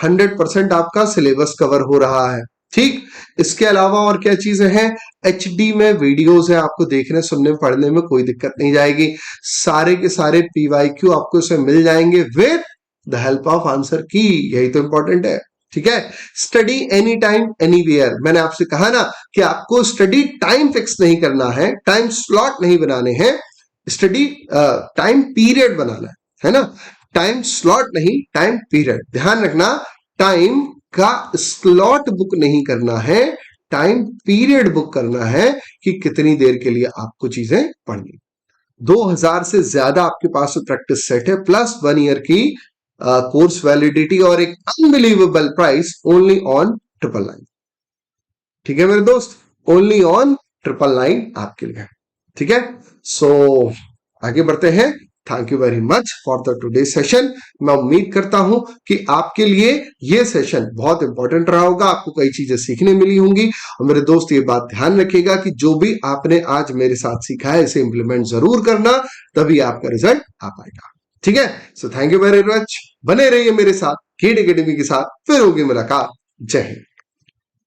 A: 100% आपका सिलेबस कवर हो रहा है। ठीक, इसके अलावा और क्या चीजें हैं? HD में वीडियोस है, आपको देखने सुनने पढ़ने में कोई दिक्कत नहीं जाएगी। सारे के सारे PYQ आपको इसमें मिल जाएंगे with the help of answer की, यही तो इंपॉर्टेंट है। ठीक है, स्टडी एनी टाइम एनीवेयर। मैंने आपसे कहा ना कि आपको स्टडी टाइम फिक्स नहीं करना है, टाइम स्लॉट नहीं बनाने हैं, स्टडी टाइम पीरियड बनाना है ना, टाइम स्लॉट नहीं, टाइम पीरियड। ध्यान रखना, टाइम का स्लॉट बुक नहीं करना है, टाइम पीरियड बुक करना है कि कितनी देर के लिए आपको चीजें पढ़नी। 2000 से ज्यादा आपके पास प्रैक्टिस सेट है, प्लस 1 ईयर की कोर्स वैलिडिटी और एक अनबिलीवेबल प्राइस ओनली ऑन 999। ठीक है मेरे दोस्त, ओनली ऑन 999 आपके लिए। ठीक है, सो आगे बढ़ते हैं। Thank you very much for the today session. मैं उम्मीद करता हूं कि आपके लिए ये सेशन बहुत इंपॉर्टेंट रहा होगा, आपको कई चीजें सीखने मिली होंगी। और मेरे दोस्त ये बात ध्यान रखिएगा कि जो भी आपने आज मेरे साथ सीखा है इसे इंप्लीमेंट जरूर करना, तभी आपका रिजल्ट आ पाएगा। ठीक है, so thank you very much. बने रहिए मेरे साथ, GATE एकेडमी के साथ, फिर होगी मुलाकात। जय हिंद।